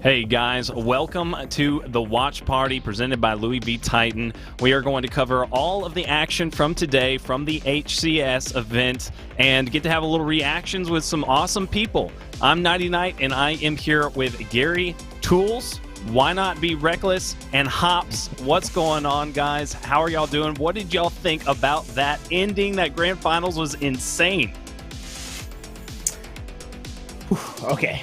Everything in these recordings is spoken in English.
Hey guys, welcome to the Watch Party presented by Louis V. Titan. We are going to cover all of the action from today from the HCS event and get to have a little reactions with some awesome people. I'm Nighty Night and I am here with Gary, Tools, Why Not Be Reckless, and Hops. What's going on, guys? How are y'all doing? What did y'all think about that ending? That grand finals was insane. Okay,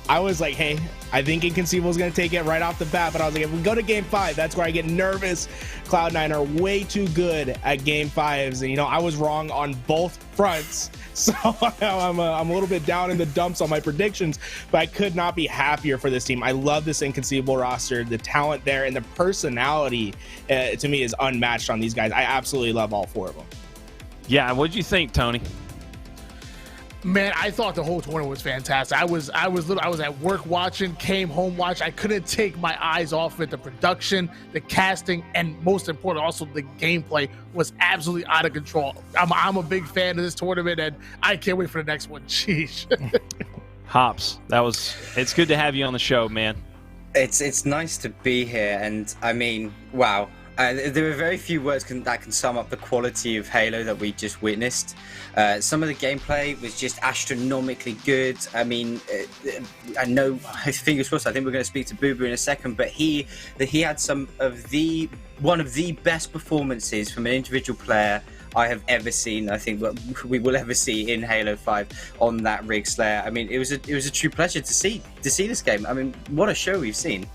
I was like, hey, I think Inconceivable is going to take it right off the bat, but I was like, if we go to game 5, that's where I get nervous. Cloud9 are way too good at game 5s, and I was wrong on both fronts, so I'm a little bit down in the dumps on my predictions, but I could not be happier for this team. I love this Inconceivable roster. The talent there and the personality to me is unmatched on these guys. I absolutely love all 4 of them. Yeah, what did you think, Tony? Man, I thought the whole tournament was fantastic. I was at work watching, came home watching. I couldn't take my eyes off it. The production, the casting, and most important, also the gameplay was absolutely out of control. I'm a big fan of this tournament, and I can't wait for the next one. Sheesh. Hops, it's good to have you on the show, man. It's nice to be here, and I mean, wow. There are very few words that can sum up the quality of Halo that we just witnessed. Some of the gameplay was just astronomically good. I mean, I know, fingers crossed, I think we're going to speak to Bubu in a second, but he had one of the best performances from an individual player I have ever seen. I think we will ever see in Halo 5 on that Rig Slayer. I mean, it was a true pleasure to see this game. I mean, what a show we've seen.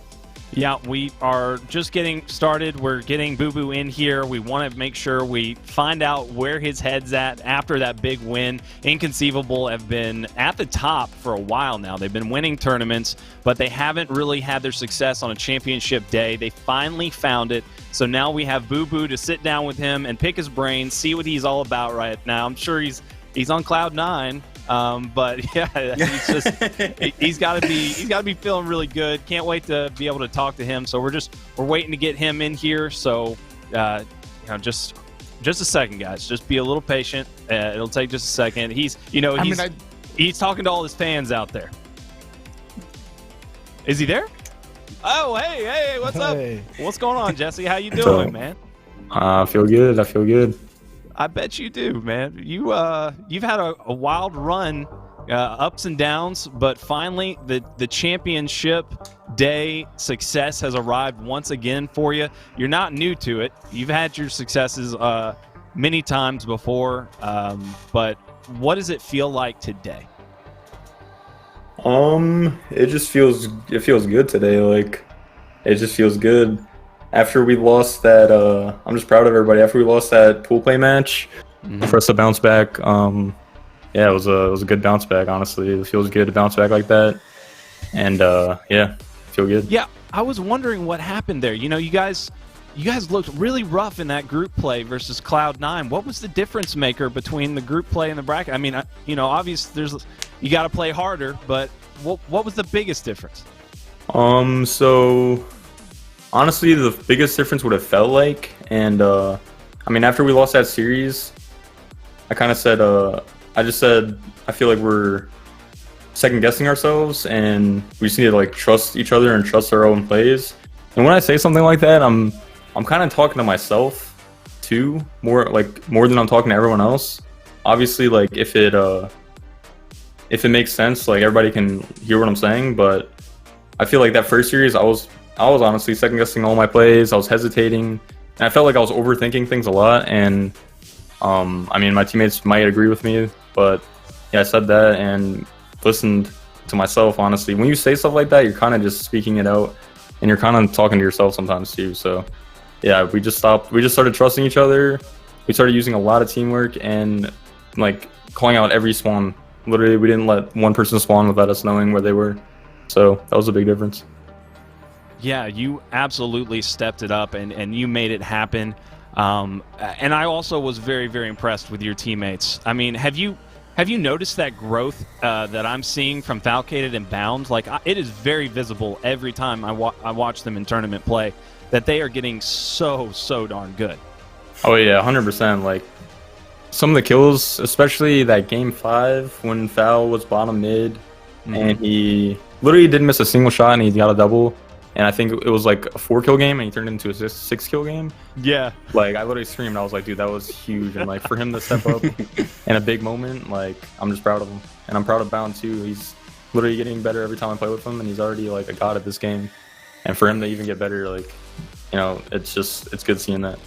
Yeah, we are just getting started. We're getting Bubu in here. We want to make sure we find out where his head's at after that big win. Inconceivable have been at the top for a while now. They've been winning tournaments, but they haven't really had their success on a championship day. They finally found it. So now we have Bubu to sit down with him and pick his brain, see what he's all about right now. I'm sure he's on cloud 9. But yeah, he's got to be feeling really good. Can't wait to be able to talk to him. So we're waiting to get him in here. So just a second, guys. Just be a little patient. It'll take just a second. He's talking to all his fans out there. Is he there? Oh, hey, what's up? What's going on, Jesse? How you doing, man? I feel good. I bet you do, man. You've had a wild run, ups and downs, but finally the championship day success has arrived once again for you. You're not new to it. You've had your successes many times before, but what does it feel like today? It feels good today. Like, it just feels good. After we lost that, I'm just proud of everybody. After we lost that pool play match, for us to bounce back, yeah, it was a good bounce back. Honestly, it feels good to bounce back like that, and yeah, feel good. Yeah, I was wondering what happened there. You guys looked really rough in that group play versus Cloud9. What was the difference maker between the group play and the bracket? I mean, obviously you got to play harder, but what was the biggest difference? So. Honestly, the biggest difference would have felt like, and I mean, after we lost that series, I kind of said, I just said, I feel like we're second guessing ourselves, and we just need to like trust each other and trust our own plays. And when I say something like that, I'm kind of talking to myself too, more than I'm talking to everyone else. Obviously, like if it makes sense, like everybody can hear what I'm saying, but I feel like that first series, I was honestly second guessing all my plays. I was hesitating, and I felt like I was overthinking things a lot. And I mean, my teammates might agree with me, but yeah, I said that and listened to myself. Honestly, when you say stuff like that, you're kind of just speaking it out, and you're kind of talking to yourself sometimes too. So yeah, we just started trusting each other. We started using a lot of teamwork and like calling out every spawn. Literally, we didn't let one person spawn without us knowing where they were. So that was a big difference. Yeah, you absolutely stepped it up and you made it happen. And I also was very, very impressed with your teammates. I mean, have you noticed that growth that I'm seeing from Falcated and Bound? Like, it is very visible every time I watch them in tournament play that they are getting so darn good. Oh yeah, 100%. Like, some of the kills, especially that game 5 when Fal was bottom mid, and he literally didn't miss a single shot, and he got a double. And I think it was like a 4-kill game, and he turned it into a 6-kill game. Yeah. Like, I literally screamed. I was like, dude, that was huge. And like, for him to step up in a big moment, like, I'm just proud of him. And I'm proud of Bound too. He's literally getting better every time I play with him, and he's already like a god at this game. And for him to even get better, like, you know, it's good seeing that.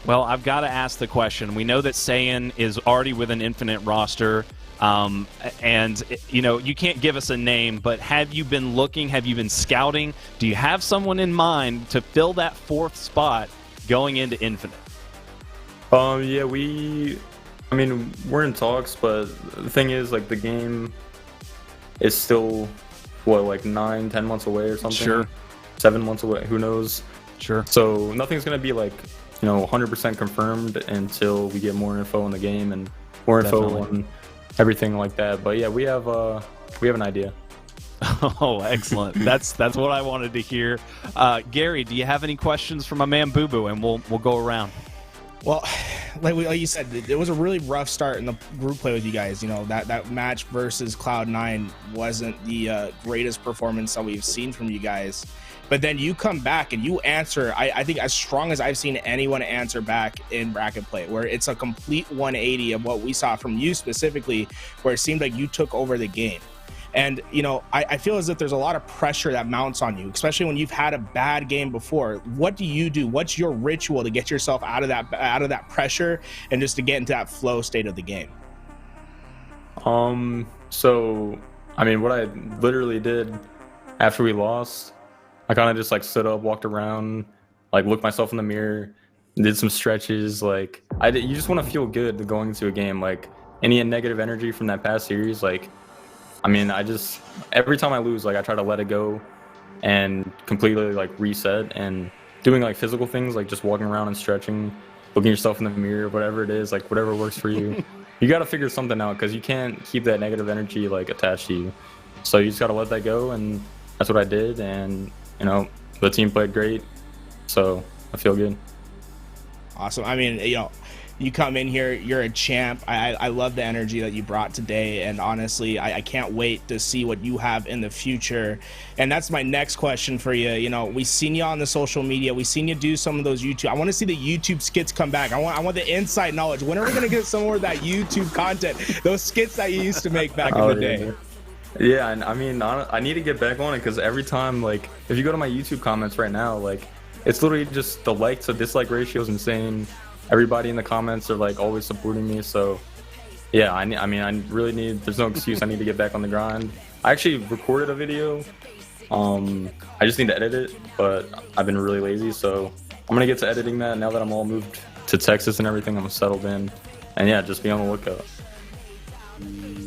Well, I've got to ask the question. We know that Saiyan is already with an Infinite roster. And, you know, you can't give us a name, but have you been looking? Have you been scouting? Do you have someone in mind to fill that 4th spot going into Infinite? Yeah, I mean, we're in talks, but the thing is, like, the game is still, what, like 9-10 months away or something? Sure. 7 months away, who knows? Sure. So nothing's going to be, like, you know, 100% confirmed until we get more info on the game and more info on everything like that. But yeah, we have an idea. Oh, excellent. That's what I wanted to hear. Gary, do you have any questions for my man Bubu? And we'll go around. Well, like you said, it was a really rough start in the group play with you guys. You know, that match versus Cloud9 wasn't the greatest performance that we've seen from you guys. But then you come back and you answer, I think, as strong as I've seen anyone answer back in bracket play, where it's a complete 180 of what we saw from you specifically, where it seemed like you took over the game. And, you know, I feel as if there's a lot of pressure that mounts on you, especially when you've had a bad game before. What do you do? What's your ritual to get yourself out of that pressure and just to get into that flow state of the game? So, I mean, what I literally did after we lost, I kind of just like stood up, walked around, like looked myself in the mirror, did some stretches. Like, you just want to feel good going into a game. Like, any negative energy from that past series, like, I mean, every time I lose, like, I try to let it go and completely, like, reset, and doing, like, physical things, like just walking around and stretching, looking yourself in the mirror, whatever it is, like, whatever works for you. You got to figure something out, because you can't keep that negative energy, like, attached to you. So you just got to let that go, and that's what I did, and, you know, the team played great, so I feel good. Awesome. I mean, you know, you come in here, you're a champ. I love the energy that you brought today, and honestly, I can't wait to see what you have in the future. And that's my next question for you. You know, we've seen you on the social media, we've seen you do some of those YouTube. I want to see the YouTube skits come back. I want the inside knowledge. When are we gonna get some more of that YouTube content? Those skits that you used to make back in the day. Yeah, and I mean, I need to get back on it, because every time, like, if you go to my YouTube comments right now, like, it's literally just the like to dislike ratio is insane. Everybody in the comments are like always supporting me, so yeah, I mean, I really need, there's no excuse, I need to get back on the grind. I actually recorded a video, I just need to edit it, but I've been really lazy, so I'm gonna get to editing that now that I'm all moved to Texas and everything. I'm settled in, and yeah, just be on the lookout.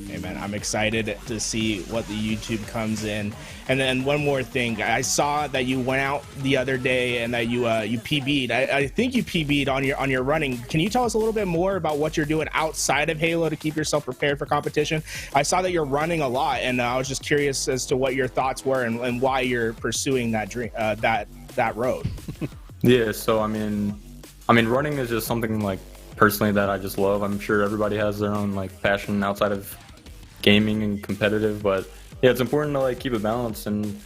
Hey man, I'm excited to see what the YouTube comes in. And then one more thing, I saw that you went out the other day and that you PB'd. I think you PB'd on your running. Can you tell us a little bit more about what you're doing outside of Halo to keep yourself prepared for competition? I saw that you're running a lot, and I was just curious as to what your thoughts were and why you're pursuing that dream, that road. Yeah, so I mean, running is just something, like, personally that I just love. I'm sure everybody has their own, like, passion outside of gaming and competitive, but yeah, it's important to, like, keep it balanced, and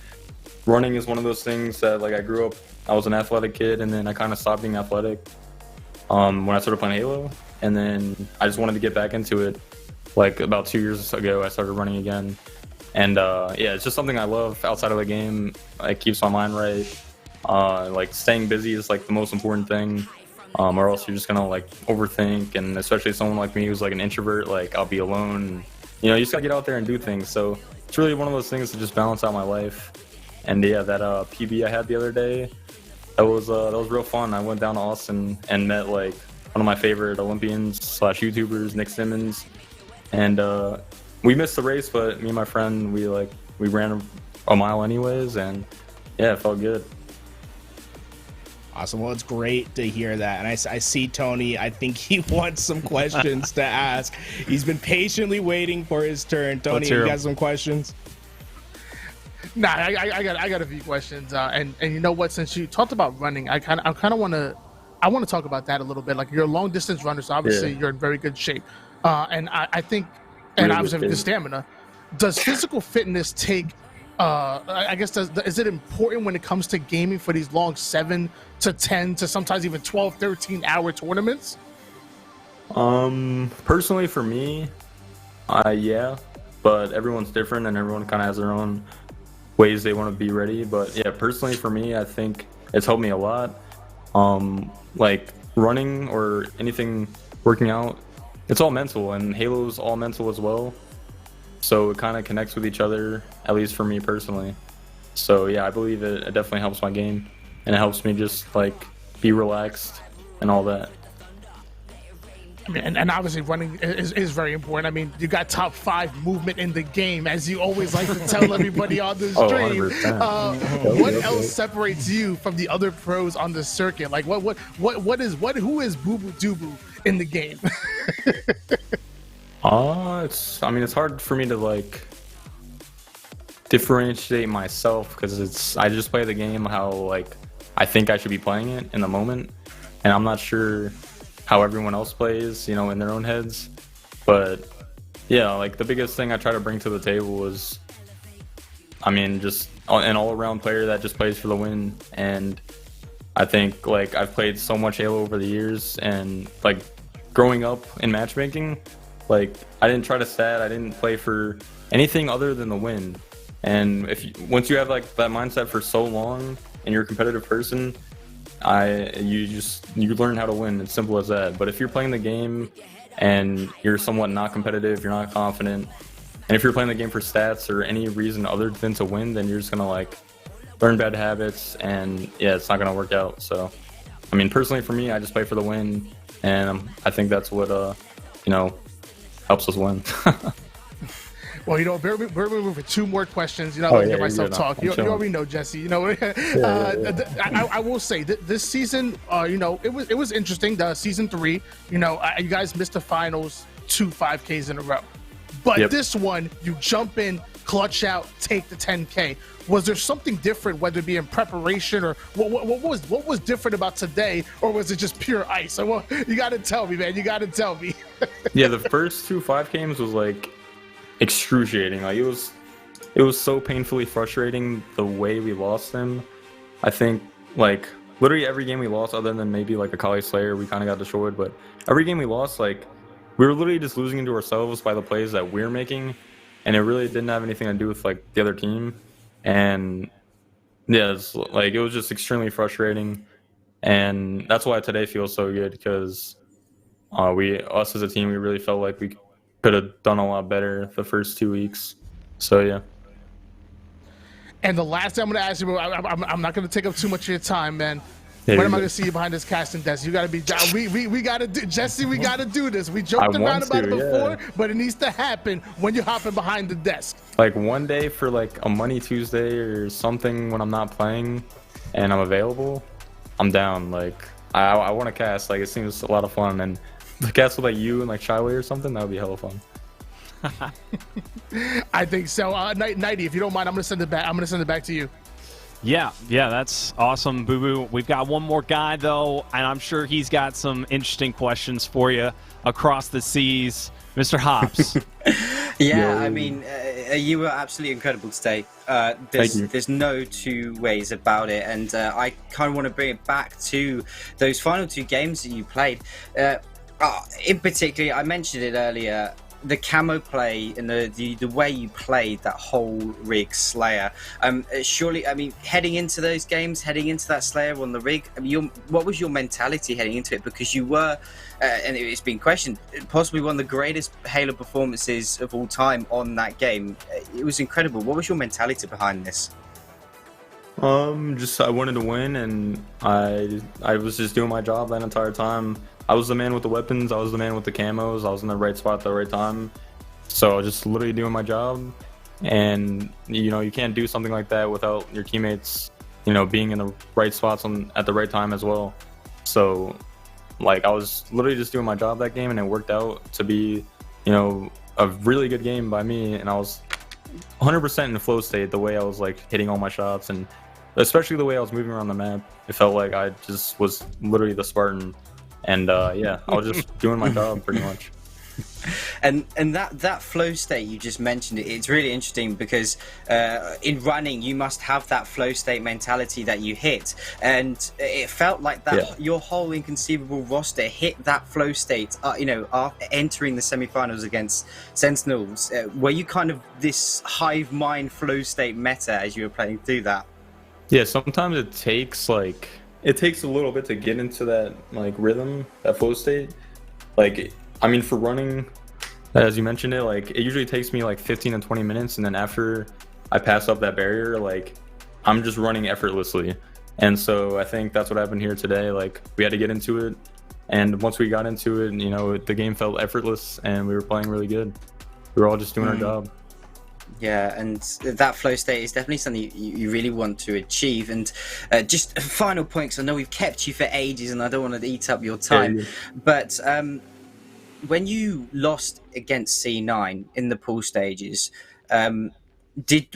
running is one of those things that, like, I was an athletic kid, and then I kind of stopped being athletic when I started playing Halo, and then I just wanted to get back into it. Like, about 2 years ago, I started running again, and yeah, it's just something I love outside of the game. It keeps my mind right. Like, staying busy is, like, the most important thing, or else you're just gonna, like, overthink, and especially someone like me who's, like, an introvert, like, I'll be alone. You know, you just gotta get out there and do things. So it's really one of those things to just balance out my life. And yeah, that PB I had the other day, that was real fun. I went down to Austin and met, like, one of my favorite Olympians / YouTubers, Nick Simmons, and we missed the race, but me and my friend, we ran a mile anyways, and yeah, it felt good. Awesome. Well, it's great to hear that. And I see Tony. I think he wants some questions to ask. He's been patiently waiting for his turn. Tony, you got some questions? Nah, I got a few questions. And you know what? Since you talked about running, I kind of want to talk about that a little bit. Like, you're a long distance runner, so obviously you're in very good shape. And I think, and obviously have good stamina. Does physical fitness take I guess is it important when it comes to gaming for these long 7 to 10 to sometimes even 12, 13-hour tournaments? Personally for me, yeah, but everyone's different and everyone kind of has their own ways they want to be ready. But yeah, personally for me, I think it's helped me a lot. Like running or anything, working out, it's all mental, and Halo's all mental as well. So it kind of connects with each other, at least for me personally. So yeah, I believe it definitely helps my game, and it helps me just like be relaxed and all that. I mean, and obviously running is very important. I mean, you got top 5 movement in the game, as you always like to tell everybody on the stream. 100%. What else separates you from the other pros on the circuit? Like, who is Bubudubu in the game? It's hard for me to like differentiate myself because I just play the game how like I think I should be playing it in the moment, and I'm not sure how everyone else plays, in their own heads. But yeah, like the biggest thing I try to bring to the table is, just an all-around player that just plays for the win. And I think like I've played so much Halo over the years, and like growing up in matchmaking, like I didn't try to stat, I didn't play for anything other than the win. And once you have like that mindset for so long and you're a competitive person, you learn how to win. It's simple as that. But if you're playing the game and you're somewhat not competitive, you're not confident, and if you're playing the game for stats or any reason other than to win, then you're just gonna like learn bad habits, and yeah, it's not gonna work out. So personally for me, I just play for the win, and I think that's what helps us win. Well, we're moving for 2 more questions. Let me get myself talk. You already know, Jesse. I will say that this season, it was interesting. The season 3, you guys missed the finals 2 5Ks in a row, but this one, you jump in, clutch out, take the 10K. Was there something different, whether it be in preparation or what was different about today, or was it just pure ice? So, you got to tell me, man. You got to tell me. Yeah, the first 2 5Ks was like excruciating. Like it was so painfully frustrating the way we lost them. I think like literally every game we lost, other than maybe like a Kali Slayer, we kind of got destroyed. But every game we lost, like we were literally just losing into ourselves by the plays that we're making, and it really didn't have anything to do with like the other team. And yeah, it was just extremely frustrating, and that's why today feels so good, because us as a team, we really felt like we could have done a lot better the first 2 weeks. So yeah. And the last thing I'm going to ask you, I'm not going to take up too much of your time, man. Yeah, when am I going to see you behind this casting desk? You got to be, we got to do, Jesse, we got to do this. We joked around about it before, but it needs to happen when you're hopping behind the desk. Like one day for like a Money Tuesday or something when I'm not playing and I'm available, I'm down. Like I want to cast. Like it seems a lot of fun, and the cast with like you and like Shyway or something, that would be hella fun. I think so. Nighty, if you don't mind, I'm gonna send it back to you. Yeah, that's awesome, Boo Boo. We've got one more guy though, and I'm sure he's got some interesting questions for you across the seas, Mr. Hops. Yeah, you were absolutely incredible today. There's no 2 ways about it, and I kind of want to bring it back to those final 2 games that you played. In particular, I mentioned it earlier, the camo play and the way you played that whole rig Slayer. Surely, heading into those games, heading into that Slayer on the rig, what was your mentality heading into it? Because you were, and it's been questioned, possibly one of the greatest Halo performances of all time on that game. It was incredible. What was your mentality behind this? I wanted to win, and I was just doing my job that entire time. I was the man with the weapons, I was the man with the camos, I was in the right spot at the right time. So I was just literally doing my job, and you can't do something like that without your teammates, being in the right spots at the right time as well. So like I was literally just doing my job that game, and it worked out to be, a really good game by me, and I was 100% in the flow state, the way I was like hitting all my shots, and especially the way I was moving around the map. It felt like I just was literally the Spartan. And yeah, I was just doing my job pretty much. And that flow state you just mentioned, it's really interesting because in running you must have that flow state mentality that you hit, and it felt like that your whole Inconceivable roster hit that flow state. After entering the semifinals against Sentinels, were you kind of this hive mind flow state meta as you were playing through that? Yeah, sometimes it takes a little bit to get into that like rhythm, that flow state. Like, I mean, for running, as you mentioned it, like it usually takes me like 15 to 20 minutes, and then after I pass up that barrier, like I'm just running effortlessly. And so I think that's what happened here today. Like, we had to get into it, and once we got into it, you know, the game felt effortless and we were playing really good. We were all just doing our job. Yeah, and that flow state is definitely something you really want to achieve. And just final point, because I know we've kept you for ages and I don't want to eat up your time. But when you lost against C9 in the pool stages,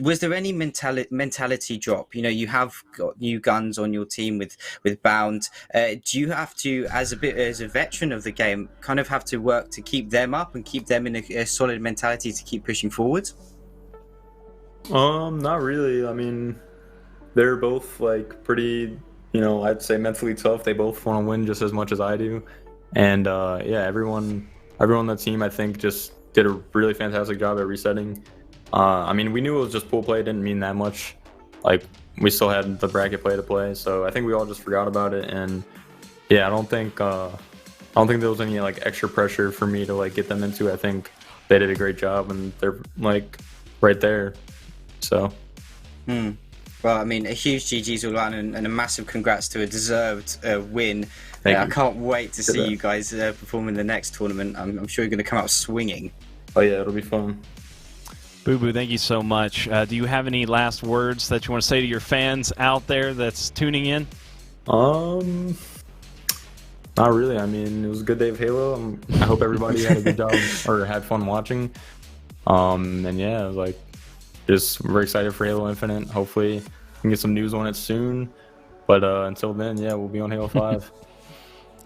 was there any mentality drop? You know, you have got new guns on your team with Bound. Do you have to, as a veteran of the game, kind of have to work to keep them up and keep them in a solid mentality to keep pushing forward? Not really. I mean, they're both like pretty, you know, I'd say mentally tough. They both want to win just as much as I do. And yeah, everyone on that team, I think, just did a really fantastic job at resetting. I mean, we knew it was just pool play. It didn't mean that much. Like, we still had the bracket play to play. So I think we all just forgot about it. And yeah, I don't think there was any like extra pressure for me to like get them into. I think they did a great job, and they're like right there. So, well, I mean, a huge GG's all around, and a massive congrats to a deserved win. I can't wait to see you guys perform in the next tournament. I'm sure you're going to come out swinging. Oh yeah, it'll be fun. Bubu, thank you so much. Do you have any last words that you want to say to your fans out there that's tuning in? Not really. I mean, it was a good day of Halo. I hope everybody had a good job or had fun watching. And yeah, it was like, just very excited for Halo Infinite. Hopefully we can get some news on it soon. But until then, yeah, we'll be on Halo 5.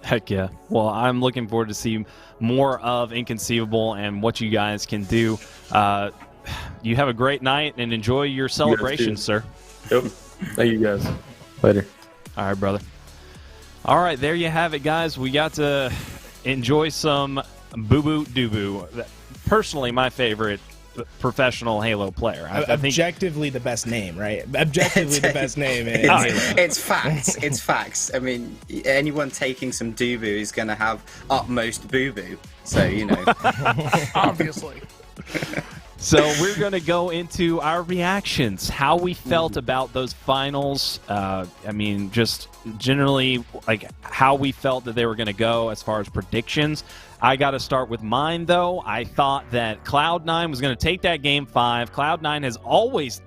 Heck yeah. Well, I'm looking forward to see more of Inconceivable and what you guys can do. You have a great night and enjoy your celebration, sir. Yep. Thank you, guys. Later. All right, brother. All right, there you have it, guys. We got to enjoy some Bubudubu. Personally, my favorite professional Halo player. I think objectively the best name, right? Objectively the best name in Halo. It's facts. It's facts. I mean, anyone taking some Dubu is going to have utmost Bubu. So, you know. Obviously. So we're going to go into our reactions, how we felt about those finals. I mean, just generally, like, how we felt that they were going to go as far as predictions. I got to start with mine, though. I thought that Cloud9 was going to take that Game 5. Cloud9 has always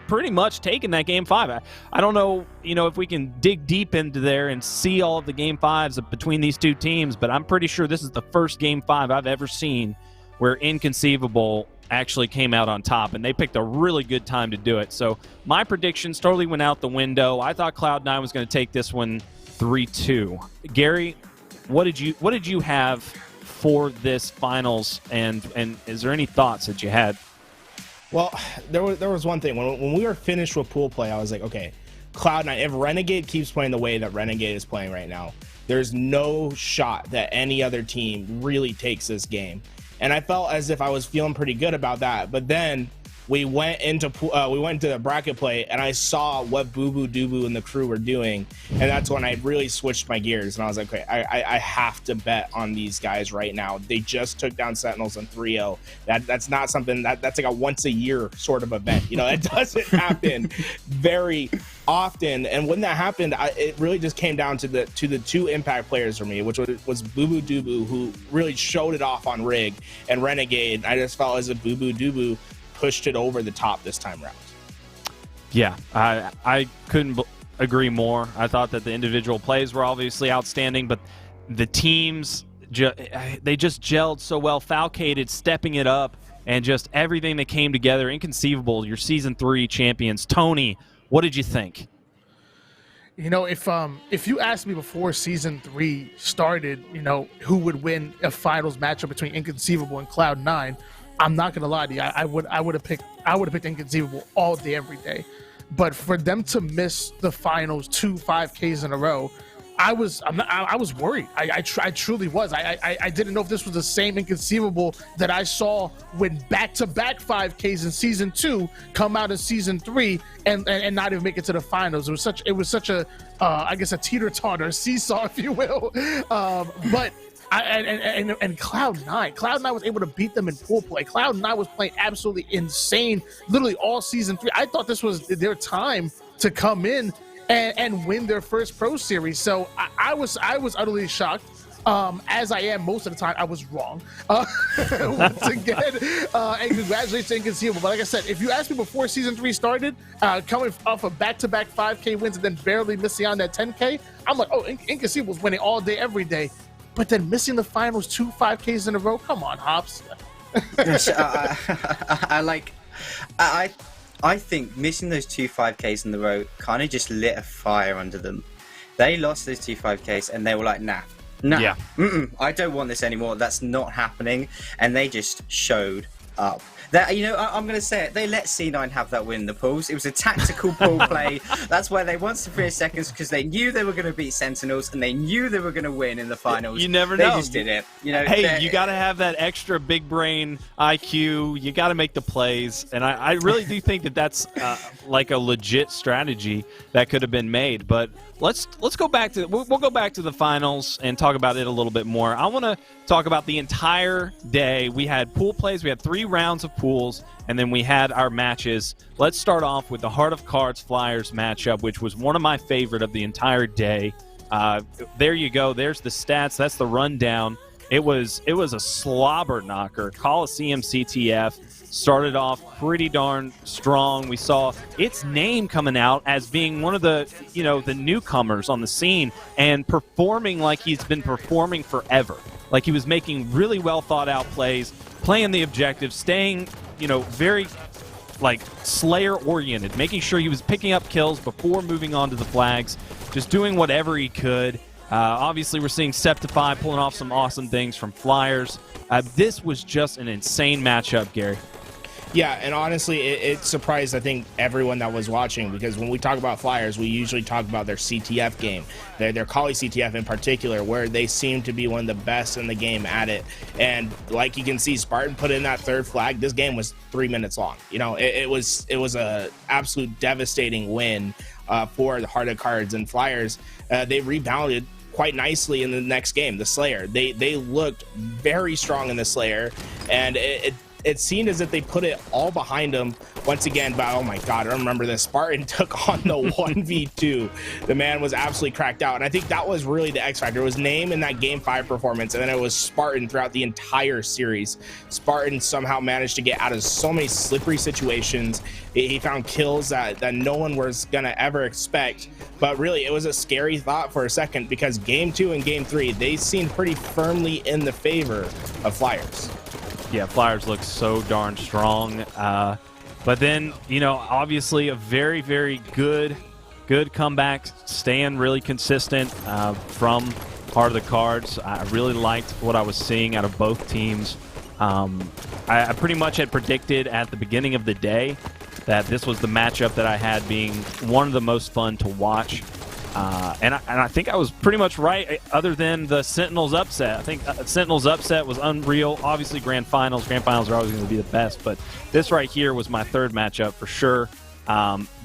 pretty much taken that Game 5. I don't know, if we can dig deep into there and see all of the Game 5s between these two teams, but I'm pretty sure this is the first Game 5 I've ever seen where Inconceivable actually came out on top, and they picked a really good time to do it. So my predictions totally went out the window. I thought Cloud9 was going to take this one 3-2. Gary, what did you have for this finals, and is there any thoughts that you had? Well, there was one thing. When we were finished with pool play, I was like, okay, Cloud9, if Renegade keeps playing the way that Renegade is playing right now, there's no shot that any other team really takes this game. And I felt as if I was feeling pretty good about that. But then we went into the bracket play, and I saw what Bubudubu and the crew were doing, and that's when I really switched my gears. And I was like, okay, I have to bet on these guys right now. They just took down Sentinels in 3-0. That's not something that's like a once a year sort of event. It doesn't happen very often. And when that happened, it really just came down to the two impact players for me, which was Bubudubu, who really showed it off on Rig, and Renegade. I just felt as if Bubudubu pushed it over the top this time around. Yeah, I couldn't agree more. I thought that the individual plays were obviously outstanding, but the teams, they just gelled so well. Falcated stepping it up, and just everything that came together. Inconceivable, your Season 3 champions. Tony, what did you think? You know, if you asked me before season 3 started, you know, who would win a finals matchup between Inconceivable and Cloud9, I'm not gonna lie to you. I would have picked Inconceivable all day, every day. But for them to miss the finals 2 5Ks in a row, I was worried. I truly was. I didn't know if this was the same Inconceivable that I saw when back-to-back 5Ks in season 2 come out in season 3 and not even make it to the finals. It was such a I guess a teeter-totter, seesaw, if you will. But Cloud9 was able to beat them in pool play. Cloud9 was playing absolutely insane, literally all season 3. I thought this was their time to come in and win their first pro series. So I was utterly shocked. As I am most of the time, I was wrong. Once again, and congratulations to Inconceivable. But like I said, if you asked me before season 3 started, coming off of back-to-back 5K wins and then barely missing on that 10K, I'm like, oh, Inconceivable's winning all day, every day. But then missing the finals 2 5Ks in a row, come on, Hops. I think missing those 2 5Ks in the row kind of just lit a fire under them. They lost those 2 5Ks and they were like, nah, Yeah. I don't want this anymore. That's not happening. And they just showed up. That, you know, I'm going to say it. They let C9 have that win in the pools. It was a tactical pool play. That's where they wanted to finish seconds because they knew they were going to beat Sentinels and they knew they were going to win in the finals. You never know. They just did it. You know, hey, you got to have that extra big brain IQ. You got to make the plays. And I really do think that that's like a legit strategy that could have been made. But let's go back to we'll go back to the finals and talk about it a little bit more. I want to talk about the entire day. We had pool plays. We had 3 rounds of pools, and then we had our matches. Let's start off with the Heart of Cards Flyers matchup, which was one of my favorite of the entire day. There you go. There's the stats. That's the rundown. It was a slobber knocker. Coliseum CTF started off pretty darn strong. We saw its name coming out as being one of the newcomers on the scene and performing like he's been performing forever. Like he was making really well thought out plays, playing the objective, staying, very like Slayer oriented, making sure he was picking up kills before moving on to the flags, just doing whatever he could. Obviously, we're seeing Septify pulling off some awesome things from Flyers. This was just an insane matchup, Gary. Yeah, and honestly, it surprised, I think, everyone that was watching, because when we talk about Flyers, we usually talk about their CTF game, their Kali CTF in particular, where they seem to be one of the best in the game at it. And like you can see, Spartan put in that 3rd flag. This game was 3 minutes long. It was a absolute devastating win for the Heart of Cards and Flyers. They rebounded quite nicely in the next game, the Slayer. They looked very strong in the Slayer, and it seemed as if they put it all behind them once again. But oh my god, I remember this. Spartan took on the 1v2. The man was absolutely cracked out, and I think that was really the X factor. It was Name in that game 5 performance, and then it was Spartan throughout the entire series. Spartan somehow managed to get out of so many slippery situations. He found kills that no one was gonna ever expect. But really, it was a scary thought for a second, because game 2 and game 3, they seemed pretty firmly in the favor of Flyers. Yeah, Flyers look so darn strong. But then, obviously a very, very good comeback, staying really consistent from Heart of the Cards. I really liked what I was seeing out of both teams. I pretty much had predicted at the beginning of the day that this was the matchup that I had being one of the most fun to watch. And I think I was pretty much right, other than the Sentinels upset. I think Sentinels upset was unreal. Obviously, Grand Finals are always going to be the best, but this right here was my 3rd matchup for sure.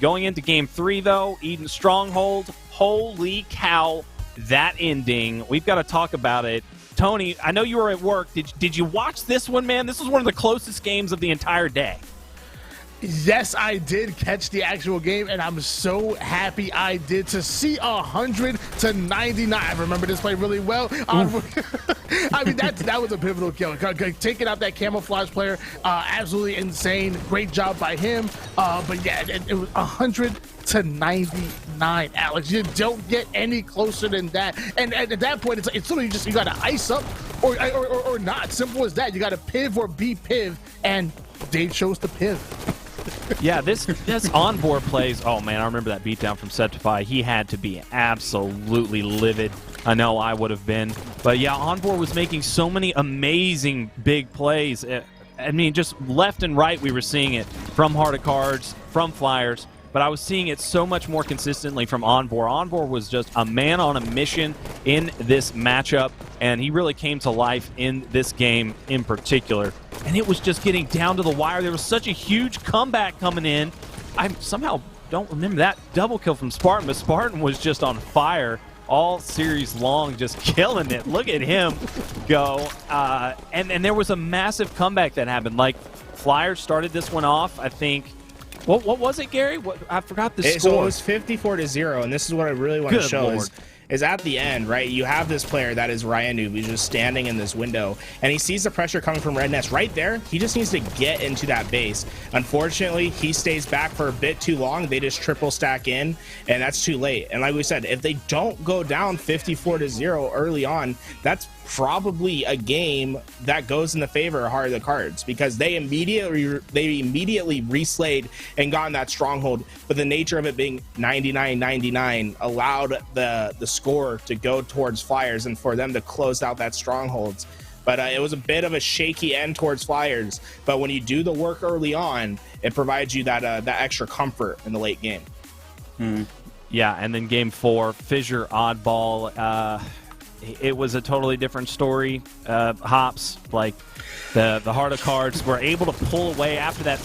Going into Game 3, though, Eden Stronghold, holy cow, that ending. We've got to talk about it. Tony, I know you were at work. Did you watch this one, man? This was one of the closest games of the entire day. Yes, I did catch the actual game, and I'm so happy I did. To see 100-99. I remember this play really well. I mean, that was a pivotal kill. Taking out that camouflage player, absolutely insane. Great job by him. But yeah, it was 100-99, Alex. You don't get any closer than that. And at that point, it's literally just, you got to ice up or not. Simple as that. You got to piv or be piv, and Dave chose to piv. Yeah, this onboard plays. Oh man, I remember that beatdown from Septify. He had to be absolutely livid. I know I would have been, but yeah, onboard was making so many amazing big plays. I mean, just left and right, we were seeing it from Heart of Cards, from Flyers. But I was seeing it so much more consistently from Onboard. Onboard was just a man on a mission in this matchup, and he really came to life in this game in particular. And it was just getting down to the wire. There was such a huge comeback coming in. I somehow don't remember that double kill from Spartan, but Spartan was just on fire all series long, just killing it. Look at him go. And there was a massive comeback that happened. Like, Flyers started this one off, I think. What was it, Gary? I forgot the score. So it was 54-0, and this is what I really want to show is at the end, right? You have this player that is Ryan who's just standing in this window, and he sees the pressure coming from Red Nest right there. He just needs to get into that base. Unfortunately, he stays back for a bit too long. They just triple stack in, and that's too late. And like we said, if they don't go down 54-0 early on, that's probably a game that goes in the favor of Heart of the Cards, because they immediately reslayed and gotten that stronghold. But the nature of it being 99-99 allowed the score to go towards Flyers and for them to close out that strongholds. But it was a bit of a shaky end towards Flyers. But when you do the work early on, it provides you that extra comfort in the late game. Yeah, and then game 4, Fissure Oddball. It was a totally different story. Hops, like the Heart of Cards, were able to pull away after that.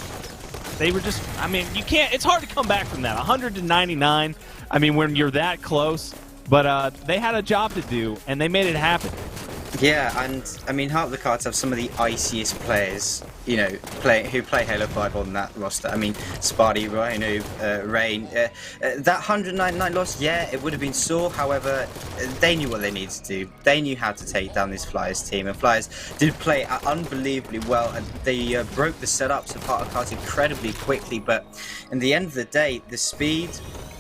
They were just, I mean, you can't, it's hard to come back from that. 100-99, I mean, when you're that close. But they had a job to do, and they made it happen. Yeah, and I mean, Heart of the Cards have some of the iciest players, you know, who play Halo 5 on that roster. I mean, Sparty, Rhino, Rain. That 199 loss, yeah, it would have been sore. However, they knew what they needed to do. They knew how to take down this Flyers team, and Flyers did play unbelievably well. And they broke the setups of Heart of Cards incredibly quickly. But in the end of the day, the speed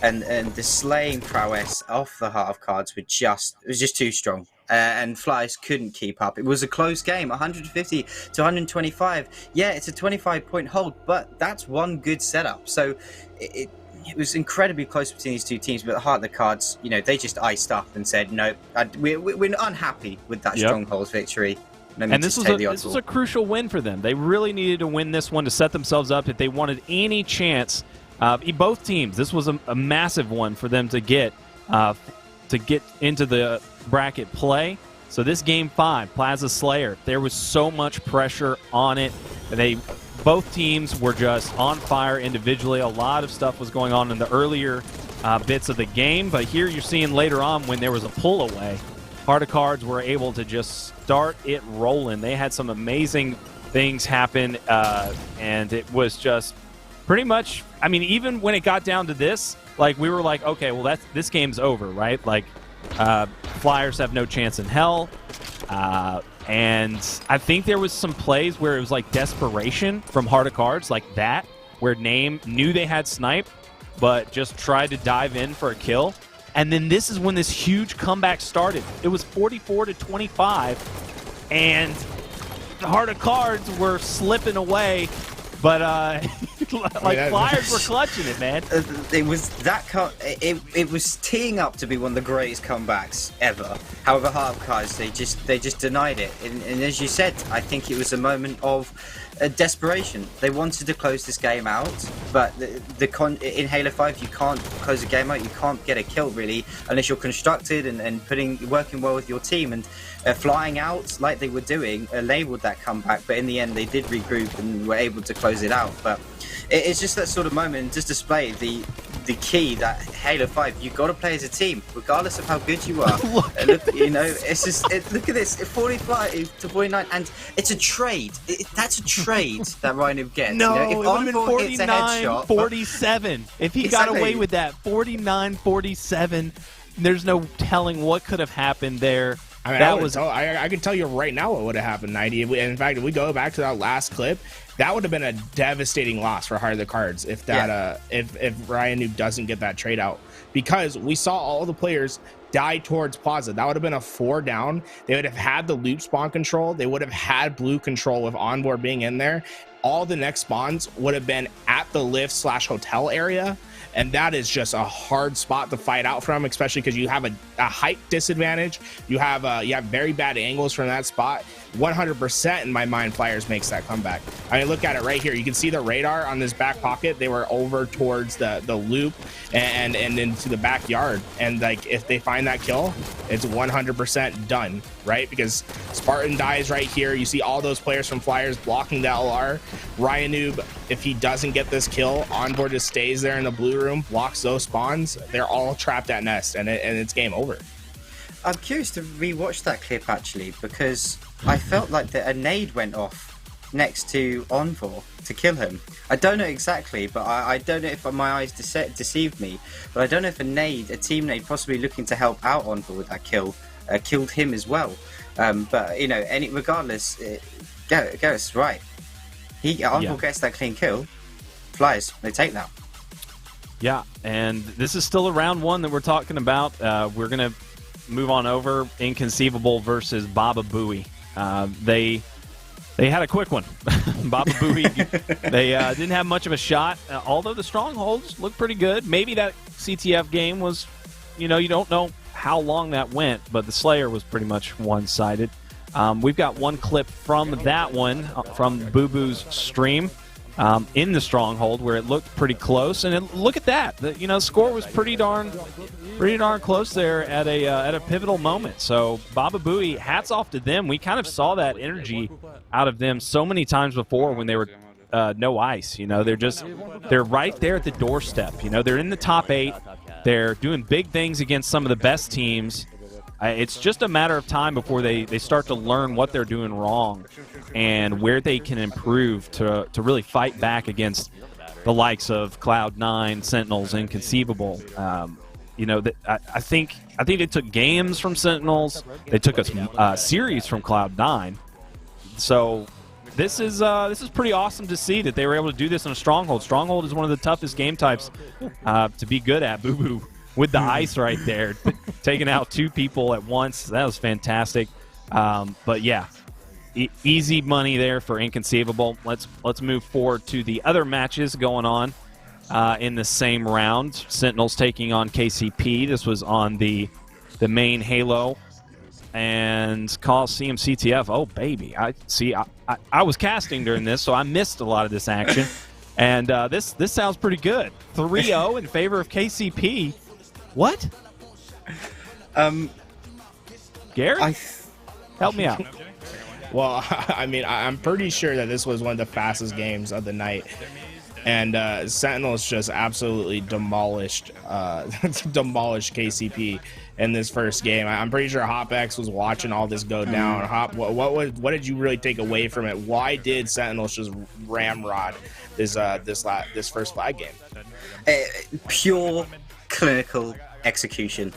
and the slaying prowess of the Heart of Cards was just too strong. And Flyers couldn't keep up. It was a close game, 150 to 125. Yeah, it's a 25-point hold, but that's one good setup. So it was incredibly close between these two teams. But the Heart of the Cards, you know, they just iced up and said, no, we're unhappy with that Strongholds victory. And this was a crucial win for them. They really needed to win this one to set themselves up if they wanted any chance. Both teams, this was a massive one for them to get into the bracket play. So this game 5, Plaza Slayer, there was so much pressure on it. Both teams were just on fire individually. A lot of stuff was going on in the earlier bits of the game, but here you're seeing later on when there was a pull away, Heart of Cards were able to just start it rolling. They had some amazing things happen, and it was just pretty much, I mean, even when it got down to this, like, we were like, okay, well, this game's over, right? Like, Flyers have no chance in hell. And I think there was some plays where it was like desperation from Heart of Cards, like that, where Name knew they had snipe, but just tried to dive in for a kill. And then this is when this huge comeback started. It was 44-25, and the Heart of Cards were slipping away. But Flyers were clutching it, man. It was it was teeing up to be one of the greatest comebacks ever. However, Heart of Cards, they just denied it. And as you said, I think it was a moment of desperation. They wanted to close this game out, but in Halo 5, you can't close a game out. You can't get a kill really unless you're constructed and working well with your team. And flying out like they were doing enabled that comeback. But in the end, they did regroup and were able to close it out. But it's just that sort of moment, just display the key that Halo 5, you got to play as a team, regardless of how good you are. Look, you know, it's just look at this, 45-49, and it's a trade. That's a trade that Rhino gets. No, you know, if it would have been 49-47 if he got away with that. 49-47. There's no telling what could have happened there. I mean, I can tell you right now what would have happened, 90. In fact, if we go back to that last clip, that would have been a devastating loss for Heart of the Cards if Ryan doesn't get that trade out, because we saw all the players died towards Plaza. That would have been a 4 down. They would have had the loot spawn control. They would have had blue control with onboard being in there. All the next spawns would have been at the lift/hotel area. And that is just a hard spot to fight out from, especially because you have a height disadvantage. You have very bad angles from that spot. 100% in my mind, Flyers makes that comeback. I mean, look at it right here. You can see the radar on this back pocket. They were over towards the loop and into the backyard. And like, if they find that kill, it's 100% done, right? Because Spartan dies right here. You see all those players from Flyers blocking the LR. Ryan Noob, if he doesn't get this kill, onboard just stays there in the blue room, blocks those spawns. They're all trapped at nest, and it's game over. I'm curious to rewatch that clip actually, because I felt like a nade went off next to Envor to kill him. I don't know exactly, but I don't know if my eyes deceived me, but I don't know if a team nade possibly looking to help out Envor with that kill, killed him as well. But, you know, regardless, Garrett's right. Envor gets that clean kill, Flyers, they take that. Yeah, and this is still a round one that we're talking about. We're going to move on over. Inconceivable versus Bubudubu. They had a quick one. Bubudubu, they didn't have much of a shot, although the strongholds looked pretty good. Maybe that CTF game was, you don't know how long that went, but the Slayer was pretty much one-sided. We've got one clip from that one, from Bubu's stream. In the stronghold where it looked pretty close, and look at that. The score was pretty darn close there at a pivotal moment. So Bubudubu, hats off to them. We kind of saw that energy out of them so many times before when they were no ice. They're right there at the doorstep. They're in the top 8. They're doing big things against some of the best teams. It's just a matter of time before they start to learn what they're doing wrong and where they can improve to really fight back against the likes of Cloud9, Sentinels, Inconceivable. I think they took games from Sentinels. They took a series from Cloud9. So this is pretty awesome to see that they were able to do this in a Stronghold. Stronghold is one of the toughest game types to be good at. Bubu with the ice right there, taking out 2 people at once. That was fantastic. But yeah, easy money there for Inconceivable. Let's move forward to the other matches going on in the same round. Sentinels taking on KCP. This was on the main Halo. And Coliseum CTF. Oh, baby. I was casting during this, so I missed a lot of this action. And this sounds pretty good. 3-0 in favor of KCP. What? Garrett? Help me out. Well, I mean, I'm pretty sure that this was one of the fastest games of the night. And Sentinels just absolutely demolished KCP in this first game. I'm pretty sure HopX was watching all this go down. Hop, what did you really take away from it? Why did Sentinels just ramrod this first flag game? Pure clinical execution.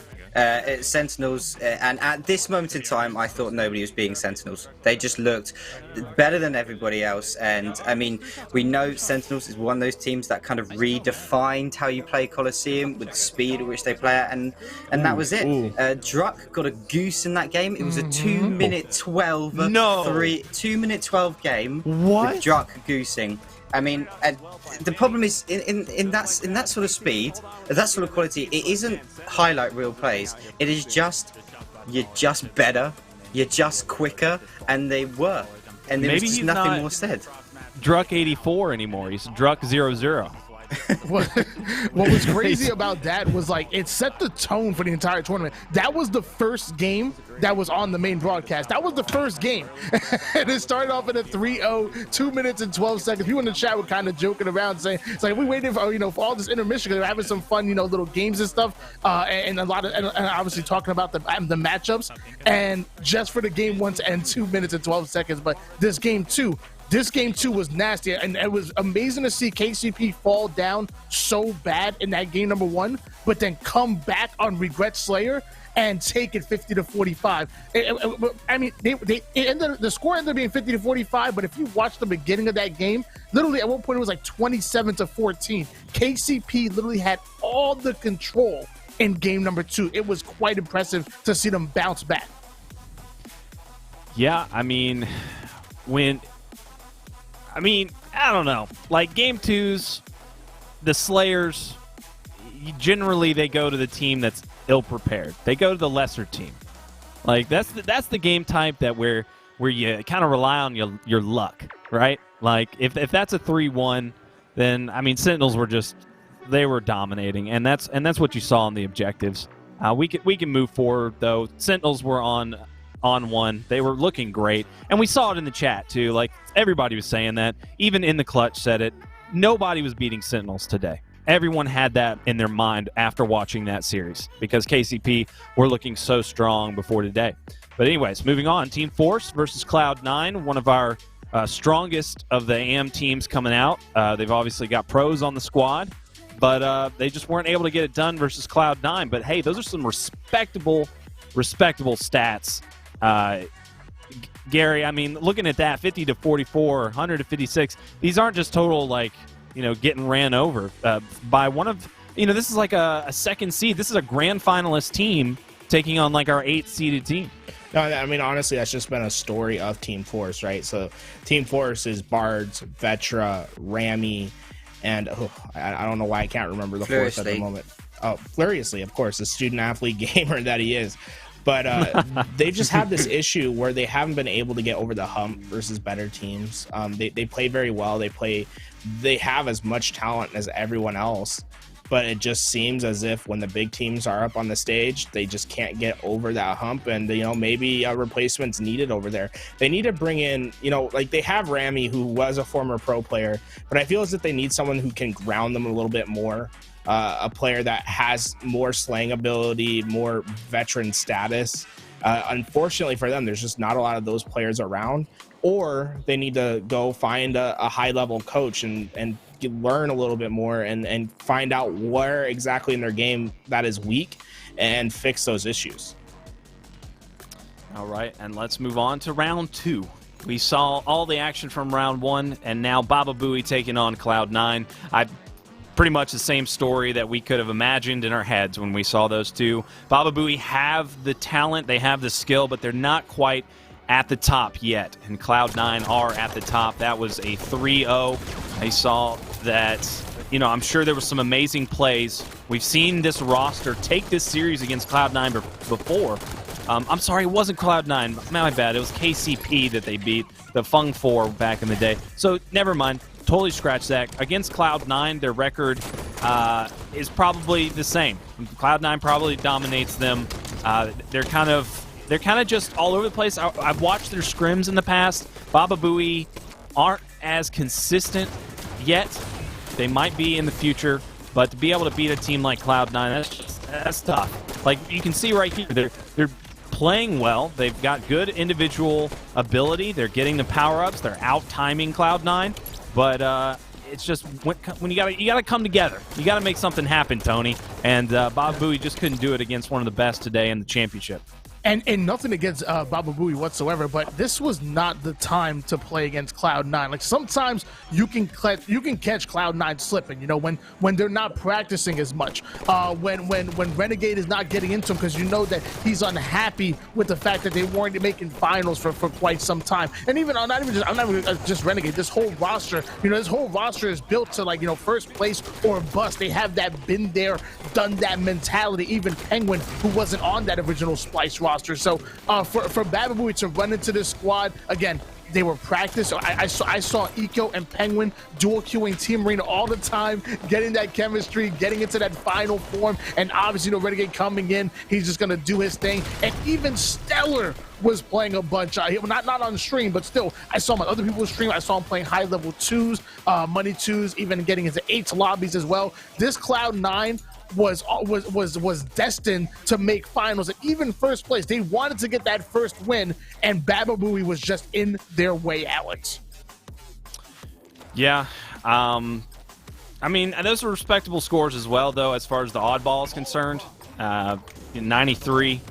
Sentinels, and at this moment in time, I thought nobody was being Sentinels. They just looked better than everybody else, and I mean, we know Sentinels is one of those teams that kind of redefined how you play Coliseum with the speed at which they play it, and that was it. Druck got a goose in that game. It was a 2-minute 12 2-minute 12 game. What? With Druck goosing. I mean, the problem is in that sort of speed, that sort of quality, it isn't highlight reel plays. It is just, you're just better, you're just quicker, and they were. And there was just nothing more said. Druck 84 anymore. He's Druck 00. What was crazy about that was, like, it set the tone for the entire tournament. That was the first game that was on the main broadcast. That was the first game. And it started off at a 3-0, 2 minutes and 12 seconds. People in the chat were kind of joking around saying, it's like, we waited for, for all this intermission. They're having some fun, little games and stuff. And a lot of, and obviously talking about the matchups. And just for the game 1 to end 2 minutes and 12 seconds. But this game 2 was nasty, and it was amazing to see KCP fall down so bad in that game number 1, but then come back on Regret Slayer and take it 50-45. I mean, the score ended up being 50-45, but if you watch the beginning of that game, literally at one point it was like 27-14. KCP literally had all the control in game number 2. It was quite impressive to see them bounce back. Yeah, I mean, I don't know. Like, game 2s, the Slayers, generally they go to the team that's ill-prepared. They go to the lesser team. Like, that's the game type that where you kind of rely on your luck, right? Like, if that's a 3-1, then, I mean, Sentinels were they were dominating, and that's what you saw in the objectives. We can move forward, though. Sentinels were on one. They were looking great, and we saw it in the chat too. Like, everybody was saying that. Even in the clutch said it. Nobody was beating Sentinels today. Everyone had that in their mind after watching that series because KCP were looking so strong before today. But anyways, moving on. Team Force versus Cloud9, one of our strongest of the AM teams coming out. They've obviously got pros on the squad, but they just weren't able to get it done versus Cloud9. But hey, those are some respectable stats. Gary, I mean, looking at that, 50 to 44, 100 to 56, these aren't just total, like, getting ran over by one of, this is like a second seed. This is a grand finalist team taking on like our 8th seeded team. No, I mean, honestly, that's just been a story of Team Force, right? So Team Force is Bards, Vetra, Rami, and I don't know why I can't remember the fourth at the moment. Oh, Furiously, of course, the student-athlete gamer that he is. But they just have this issue where they haven't been able to get over the hump versus better teams. They play very well. They have as much talent as everyone else, but it just seems as if when the big teams are up on the stage, they just can't get over that hump. And maybe a replacement's needed over there. They need to bring in, like they have Rami, who was a former pro player, but I feel as if they need someone who can ground them a little bit more. A player that has more slang ability, more veteran status. Unfortunately for them, there's just not a lot of those players around, or they need to go find a high-level coach and learn a little bit more and find out where exactly in their game that is weak and fix those issues. All right, and let's move on to round 2. We saw all the action from round 1, and now Bubudubu taking on Cloud9. Pretty much the same story that we could have imagined in our heads when we saw those two. Bubudubu have the talent, they have the skill, but they're not quite at the top yet. And Cloud9 are at the top. That was a 3-0. I saw that, I'm sure there were some amazing plays. We've seen this roster take this series against Cloud9 before. I'm sorry, it wasn't Cloud9. My bad. It was KCP that they beat, the Fung 4 back in the day. So never mind. Totally scratch that. Against Cloud9, their record is probably the same. Cloud9 probably dominates them. They're kind of just all over the place. I've watched their scrims in the past. Bubudubu aren't as consistent yet. They might be in the future, but to be able to beat a team like Cloud9, that's tough. Like you can see right here, they're playing well. They've got good individual ability. They're getting the power-ups. They're out-timing Cloud9. But it's just when you gotta come together. You gotta make something happen, Tony. And Bubudubu just couldn't do it against one of the best today in the championship. And nothing against Bubudubu whatsoever, but this was not the time to play against Cloud9. Like sometimes you can catch Cloud9 slipping. When they're not practicing as much, when Renegade is not getting into him because that he's unhappy with the fact that they weren't making finals for quite some time. And even I'm not even just Renegade. This whole roster, this whole roster is built to first place or bust. They have that been there, done that mentality. Even Penguin, who wasn't on that original Splice roster. So for Bubudubu to run into this squad again, they were practiced. I saw Eco and Penguin dual queuing Team Arena all the time, getting that chemistry, getting into that final form, and obviously Renegade coming in, he's just gonna do his thing. And even Stellar was playing a bunch. Not on stream, but still, I saw him on other people's stream. I saw him playing high level 2s, money 2s, even getting into 8 lobbies as well. This Cloud9 was destined to make finals and even first place. They wanted to get that first win, and Bubudubu was just in their way, Alex. Yeah, I mean, those are respectable scores as well, though, as far as the oddball is concerned. 93,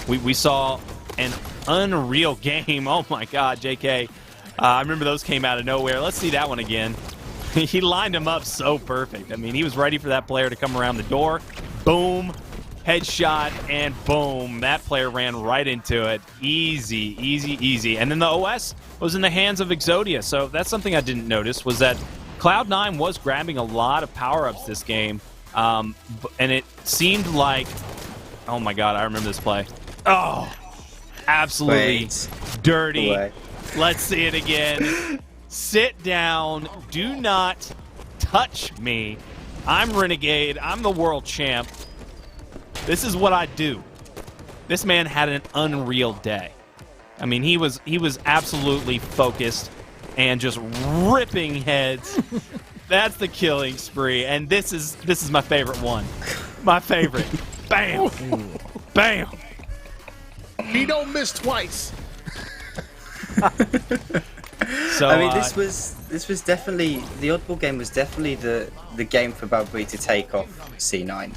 we saw an unreal game. Oh my God, JK. I remember those came out of nowhere. Let's see that one again. He lined him up so perfect. I mean, he was ready for that player to come around the door. Boom. headshot, and boom, that player ran right into it. Easy, easy, easy. And then the OS was in the hands of Exodia, so that's something I didn't notice, was that Cloud9 was grabbing a lot of power-ups this game, and it seemed like, oh my god, I remember this play. Oh, absolutely dirty. Wait. Let's see it again. Sit down. Do not touch me. I'm Renegade. I'm the world champ. This is what I do. This man had an unreal day. I mean, he was absolutely focused and just ripping heads. That's the killing spree, and this is my favorite one. My favorite. Bam. Bam. He don't miss twice. So I mean, this was definitely, the oddball game was definitely the game for Bubudubu to take off C9.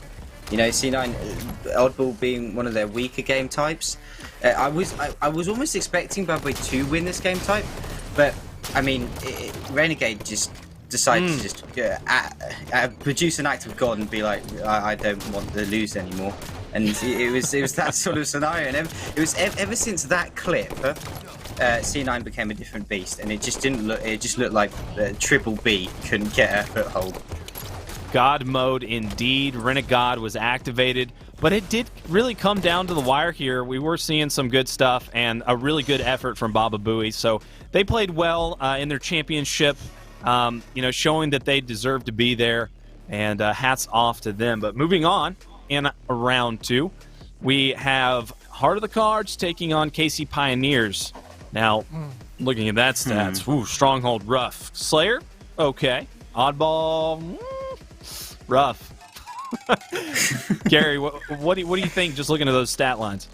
You know, C9, oddball being one of their weaker game types. I was almost expecting Bubudubu to win this game type, but I mean, Renegade just decided to just produce an act of God and be like, I don't want to lose anymore. And it was that sort of scenario. And it was ever since that clip, C9 became a different beast, and it just didn't look. It just looked like Triple B couldn't get a foothold. God mode indeed. Renegade was activated, but it did really come down to the wire here. We were seeing some good stuff and a really good effort from Bubudubu. So they played well in their championship, showing that they deserve to be there, and hats off to them. But moving on, in round 2, we have Heart of the Cards taking on KC Pioneers. Now, looking at that stats, ooh, Stronghold rough. Slayer, okay. Oddball, rough. Gary, what do you think just looking at those stat lines?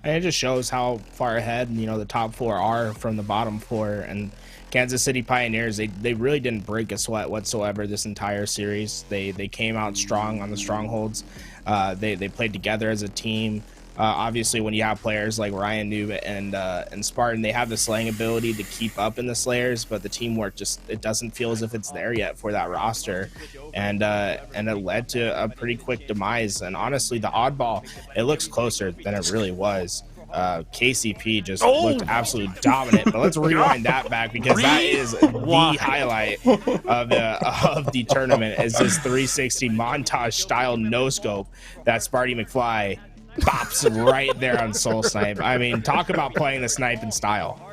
And it just shows how far ahead, the top 4 are from the bottom 4. And Kansas City Pioneers, they really didn't break a sweat whatsoever this entire series. They came out strong on the strongholds. They played together as a team. Obviously, when you have players like Ryan Noob and Spartan, they have the slaying ability to keep up in the Slayers, but the teamwork it doesn't feel as if it's there yet for that roster, and it led to a pretty quick demise. And honestly, the oddball, it looks closer than it really was. KCP just looked absolutely dominant. But let's rewind that back, because that is the highlight of the tournament, is this 360 montage style no scope that Sparty McFly bops right there on Soul Snipe. I mean, talk about playing the snipe in style.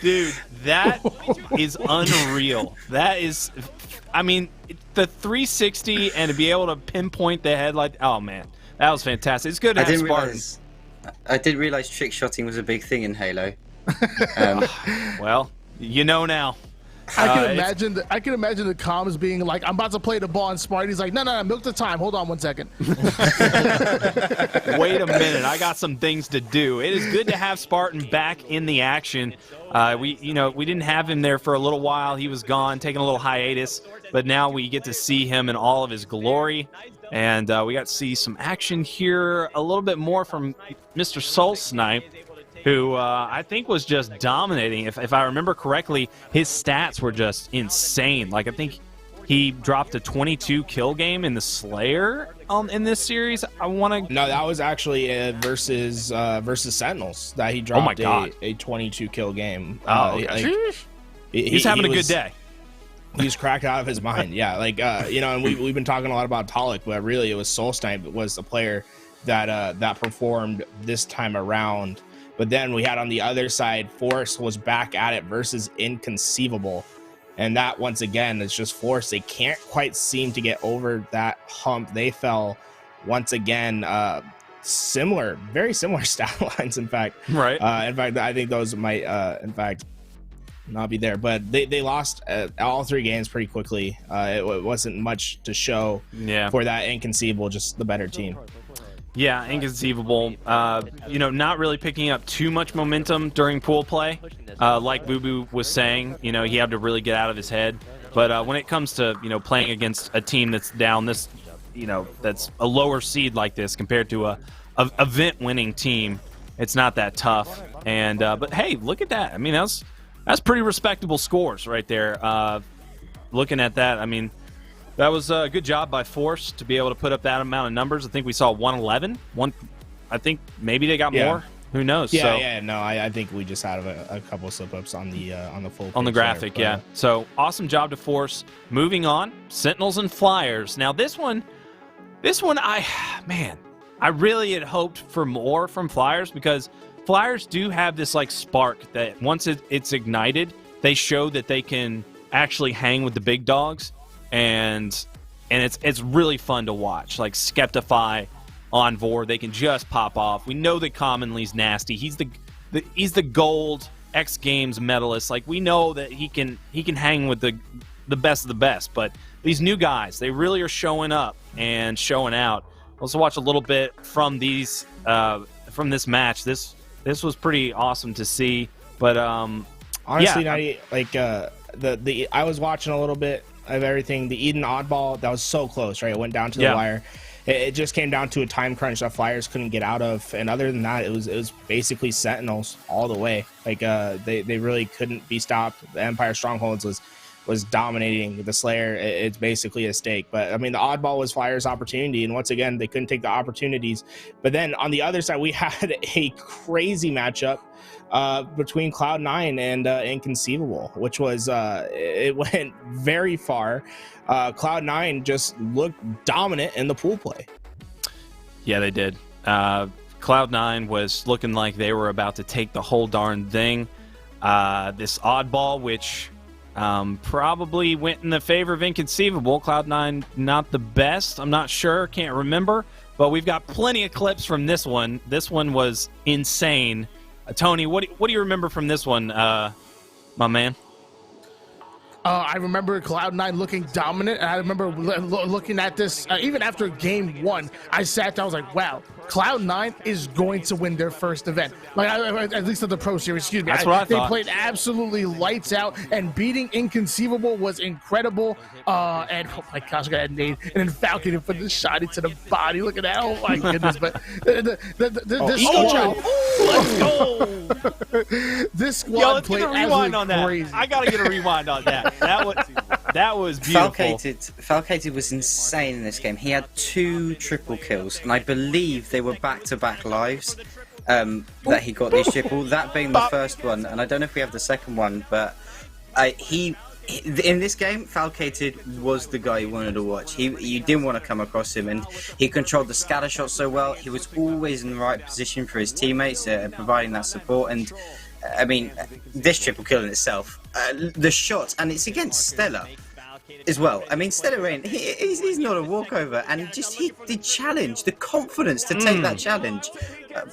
Dude, that is unreal. That is, I mean, the 360 and to be able to pinpoint the headlight. Oh, man, that was fantastic. It's good to have Spartans. I didn't realize trick shotting was a big thing in Halo. Well, you know now. I can imagine the comms being like, "I'm about to play the ball," and Sparty's like, "No, milk the time. Hold on 1 second." Wait a minute, I got some things to do. It is good to have Spartan back in the action. We didn't have him there for a little while. He was gone, taking a little hiatus, but now we get to see him in all of his glory, and we got to see some action here, a little bit more from Mr. Soul Snipe, who I think was just dominating. If I remember correctly, his stats were just insane. Like, I think he dropped a 22 kill game in the Slayer in this series. No, that was actually versus Sentinels that he dropped a 22 kill game. He's having a good day. He's cracked out of his mind. Yeah, and we've been talking a lot about Talik, but really it was Soul Snipe was the player that performed this time around. But then we had on the other side, Force was back at it versus Inconceivable. And that, once again, is just Force. They can't quite seem to get over that hump. They fell once again, very similar stat lines, in fact. Right. In fact, I think those might, not be there. But they lost all 3 games pretty quickly. It wasn't much to show for that Inconceivable, just the better team. Yeah, Inconceivable. Not really picking up too much momentum during pool play. Like Bubu was saying, he had to really get out of his head. But when it comes to, playing against a team that's down this, that's a lower seed like this compared to a event-winning team, it's not that tough. And but hey, look at that. I mean, that's pretty respectable scores right there. Looking at that, I mean, That was a good job by Force to be able to put up that amount of numbers. I think we saw 111. I think maybe they got more. Who knows? No, I think we just had a couple slip-ups on the full on the graphic, yeah. So, awesome job to Force. Moving on, Sentinels and Flyers. Now, this one, I really had hoped for more from Flyers because Flyers do have this, like, spark that once it's ignited, they show that they can actually hang with the big dogs. And it's really fun to watch. Like Skeptify, Envor, they can just pop off. We know that Commonly's nasty. He's the gold X Games medalist. Like we know that he can hang with the best of the best. But these new guys, they really are showing up and showing out. Let's watch a little bit from these from this match. This was pretty awesome to see. But honestly, I was watching a little bit of everything. The Eden oddball, that was so close, right? It went down to the wire. It just came down to a time crunch that Flyers couldn't get out of, and other than that, it was basically Sentinels all the way. Like they really couldn't be stopped. The Empire Strongholds was dominating the Slayer. It's basically a stake. But I mean, the oddball was Flyers' opportunity, and once again, they couldn't take the opportunities. But then on the other side, we had a crazy matchup between Cloud9 and Inconceivable, which was it went very far. Cloud9 just looked dominant in the pool play. Yeah, they did. Cloud9 was looking like they were about to take the whole darn thing. This oddball, which probably went in the favor of Inconceivable. Cloud9 not the best. I'm not sure. Can't remember. But we've got plenty of clips from this one. This one was insane. Tony, what do you remember from this one, my man? I remember Cloud9 looking dominant, and I remember looking at this, even after game one, I sat down, I was like, wow, Cloud9 is going to win their first event. Like, at least of the Pro Series, excuse me. That's what I thought. They played absolutely lights out, and beating Inconceivable was incredible. And, oh my gosh, I got a nade. And then Falcon put the shot into the body. Look at that. Oh my goodness. But this squad. Let's go. This squad played rewind on that. crazy. I got to get a rewind on that. That was beautiful. Falcated was insane in this game. He had 2 triple kills, and I believe they were back-to-back lives that he got these triple. That being the first one, and I don't know if we have the second one, but in this game, Falcated was the guy you wanted to watch. You didn't want to come across him, and he controlled the scatter shot so well. He was always in the right position for his teammates, providing that support. And I mean, this triple kill in itself, the shot, and it's against Stella as well. I mean, Stella Rain, he's not a walkover, and the challenge, the confidence to take that challenge.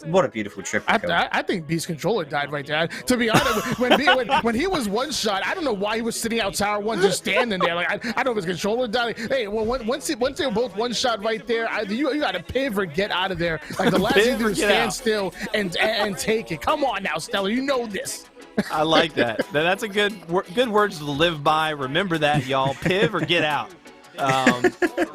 What a beautiful triple kill. I think Beast Controller died right there. To be honest, when he was one shot, I don't know why he was sitting out Tower 1 just standing there. Like, I don't know if his controller died. Hey, well, once they're both one shot right there, you got to pivot or get out of there. Like, the last thing you do is stand still and take it. Come on now, Stella, you know this. I like that. That's a good words to live by. Remember that, y'all. Piv or get out.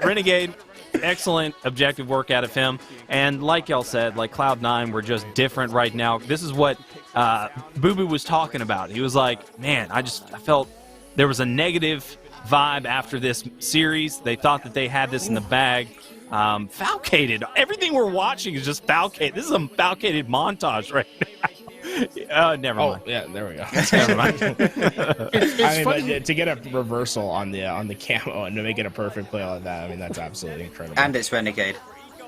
Renegade, excellent objective work out of him. And like y'all said, like Cloud9, we're just different right now. This is what Bubu was talking about. He was like, man, I felt there was a negative vibe after this series. They thought that they had this in the bag. Falcated. Everything we're watching is just Falcated. This is a Falcated montage right now. Never mind. Oh, yeah, there we go. Never mind. It's funny. But to get a reversal on the camo and to make it a perfect play like that, I mean, that's absolutely incredible. And it's Renegade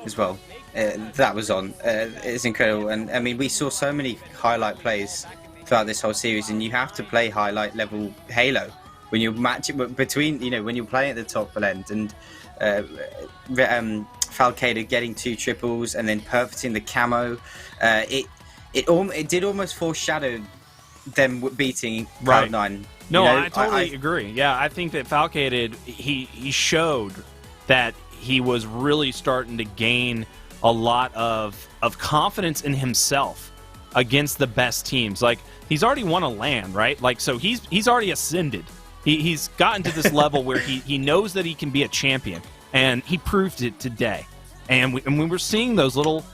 as well. That was on. It's incredible. And I mean, we saw so many highlight plays throughout this whole series, and you have to play highlight level Halo when you match it between, when you're playing at the top end, and Falcated getting 2 triples and then perfecting the camo. It did almost foreshadow them beating Cloud9. Right. No, I totally agree. Yeah, I think that Falcated, he showed that he was really starting to gain a lot of confidence in himself against the best teams. Like, he's already won a LAN, right? Like, so he's already ascended. He's gotten to this level where he knows that he can be a champion, and he proved it today. And we were seeing those little,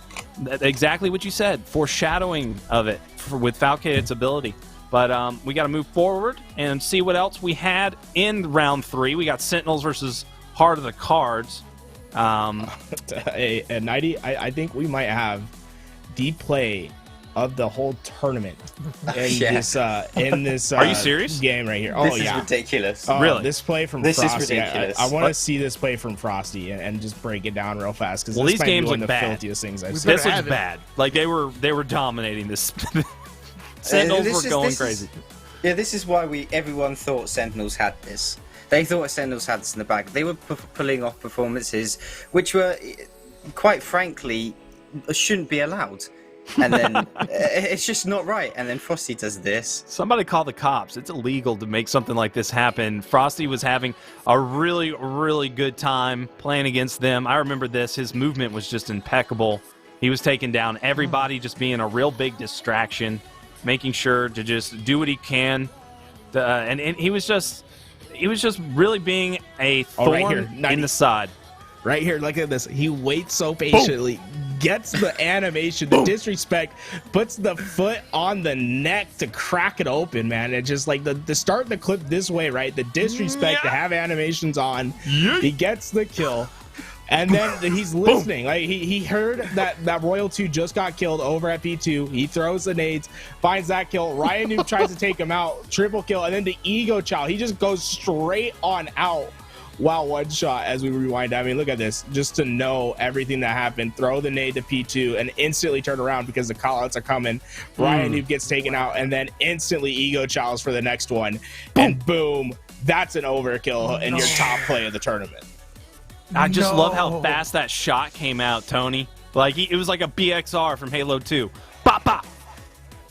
exactly what you said, foreshadowing of it with Falcated's ability. But we got to move forward and see what else we had in round 3. We got Sentinels versus part of the cards. A 90, I think we might have the play of the whole tournament in this Are you serious? game right here. This is ridiculous. Really? This play from This is Frosty. ridiculous. I want to see this play from Frosty and just break it down real fast, because Well, this these might be games one of look the bad. filthiest things I've We seen. This better looks have it. bad. Like they were dominating this. Sentinels were going crazy. Yeah, this is why everyone thought Sentinels had this. They thought Sentinels had this in the bag. They were pulling off performances which were, quite frankly, shouldn't be allowed. And then it's just not right. And then Frosty does this. Somebody call the cops. It's illegal to make something like this happen. Frosty was having a really, really good time playing against them. I remember this. His movement was just impeccable. He was taking down everybody, just being a real big distraction, making sure to just do what he can. And he was just really being a thorn right here, 90. in the side. Right here, look at this. He waits so patiently, gets the animation, the disrespect, puts the foot on the neck to crack it open, man. It's just like the start the clip this way, right? The disrespect to have animations on. He gets the kill. And then he's listening. Like he heard that Royal 2 just got killed over at P2. He throws the nades, finds that kill. Ryan Noob tries to take him out, triple kill, and then the ego chow. He just goes straight on out. Wow, one shot as we rewind. I mean, look at this. Just to know everything that happened, throw the nade to P2 and instantly turn around because the callouts are coming. Ryan Noob gets taken out and then instantly ego chows for the next one. And boom, that's an overkill in your top play of the tournament. I just love how fast that shot came out, Tony. Like it was like a BXR from Halo 2. Bop, bop.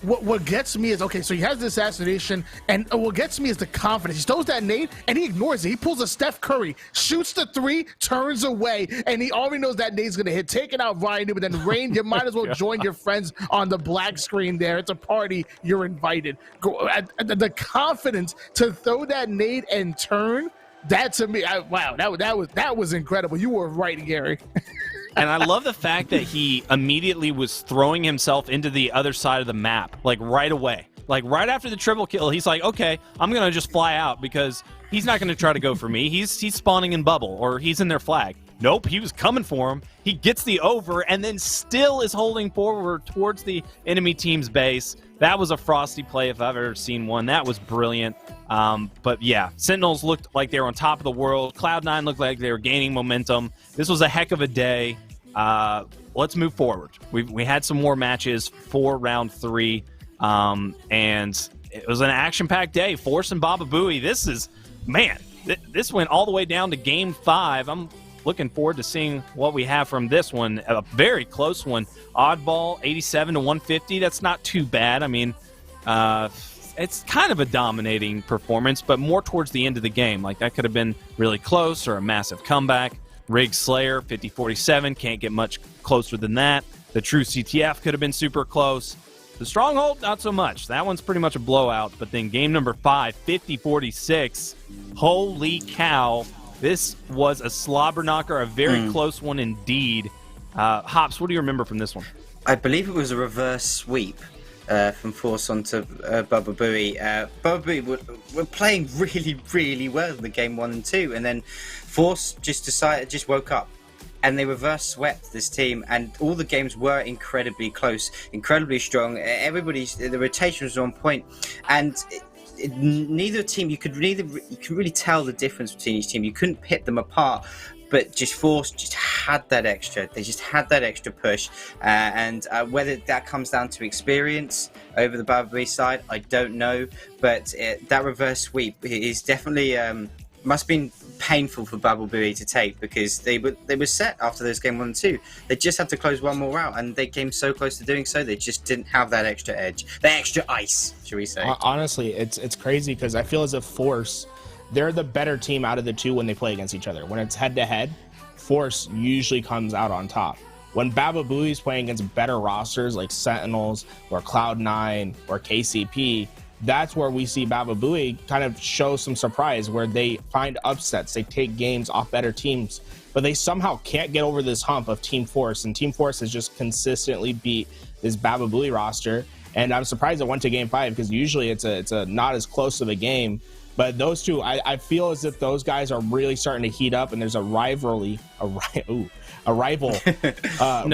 What gets me is, okay, so he has the assassination, and what gets me is the confidence. He throws that nade, and he ignores it. He pulls a Steph Curry, shoots the 3, turns away, and he already knows that nade's going to hit. Taking out Ryan Noob, and then Rain, you might as well join your friends on the black screen there. It's a party. You're invited. The confidence to throw that nade and turn, that to me, wow, that was incredible. You were right, Gary. And I love the fact that he immediately was throwing himself into the other side of the map, like right away. Like right after the triple kill, he's like, okay, I'm going to just fly out because he's not going to try to go for me. He's spawning in bubble, or he's in their flag. Nope, he was coming for him. He gets the over and then still is holding forward towards the enemy team's base. That was a Frosty play if I've ever seen one. That was brilliant. But yeah, Sentinels looked like they were on top of the world. Cloud9 looked like they were gaining momentum. This was a heck of a day. Let's move forward. We had some more matches for round 3, and it was an action-packed day. Force and Bubudubu. This is, man, this went all the way down to Game 5. I'm looking forward to seeing what we have from this one. A very close one. Oddball, 87 to 150. That's not too bad. I mean, it's kind of a dominating performance, but more towards the end of the game. Like, that could have been really close or a massive comeback. Rig Slayer, 50-47. Can't get much closer than that. The True CTF could have been super close. The Stronghold, not so much. That one's pretty much a blowout. But then game number 5, 50-46. Holy cow. This was a slobber knocker, a very close one indeed. Hops, what do you remember from this one? I believe it was a reverse sweep from Force onto Bubudubu. Bubudubu were playing really, really well in the game 1 and 2, and then Force just woke up, and they reverse swept this team, and all the games were incredibly close, incredibly strong. The rotation was on point, and neither team, you can really tell the difference between each team. You couldn't pit them apart, but just Force just had that extra. They just had that extra push, and whether that comes down to experience over the Bubudubu side, I don't know. But that reverse sweep is definitely must have been painful for Bubudubu to take, because they were set after those game 1 and 2. They just had to close one more out, and they came so close to doing so. They just didn't have that extra edge, that extra ice, should we say? Honestly, it's crazy because I feel as if Force, they're the better team out of the two when they play against each other. When it's head-to-head, Force usually comes out on top. When Bubudubu is playing against better rosters like Sentinels or Cloud9 or KCP, that's where we see Bubudubu kind of show some surprise, where they find upsets. They take games off better teams, but they somehow can't get over this hump of Team Force, and Team Force has just consistently beat this Bubudubu roster. And I'm surprised it went to Game 5, because usually it's a not as close of a game. But those two, I feel as if those guys are really starting to heat up, and there's a rival. No, really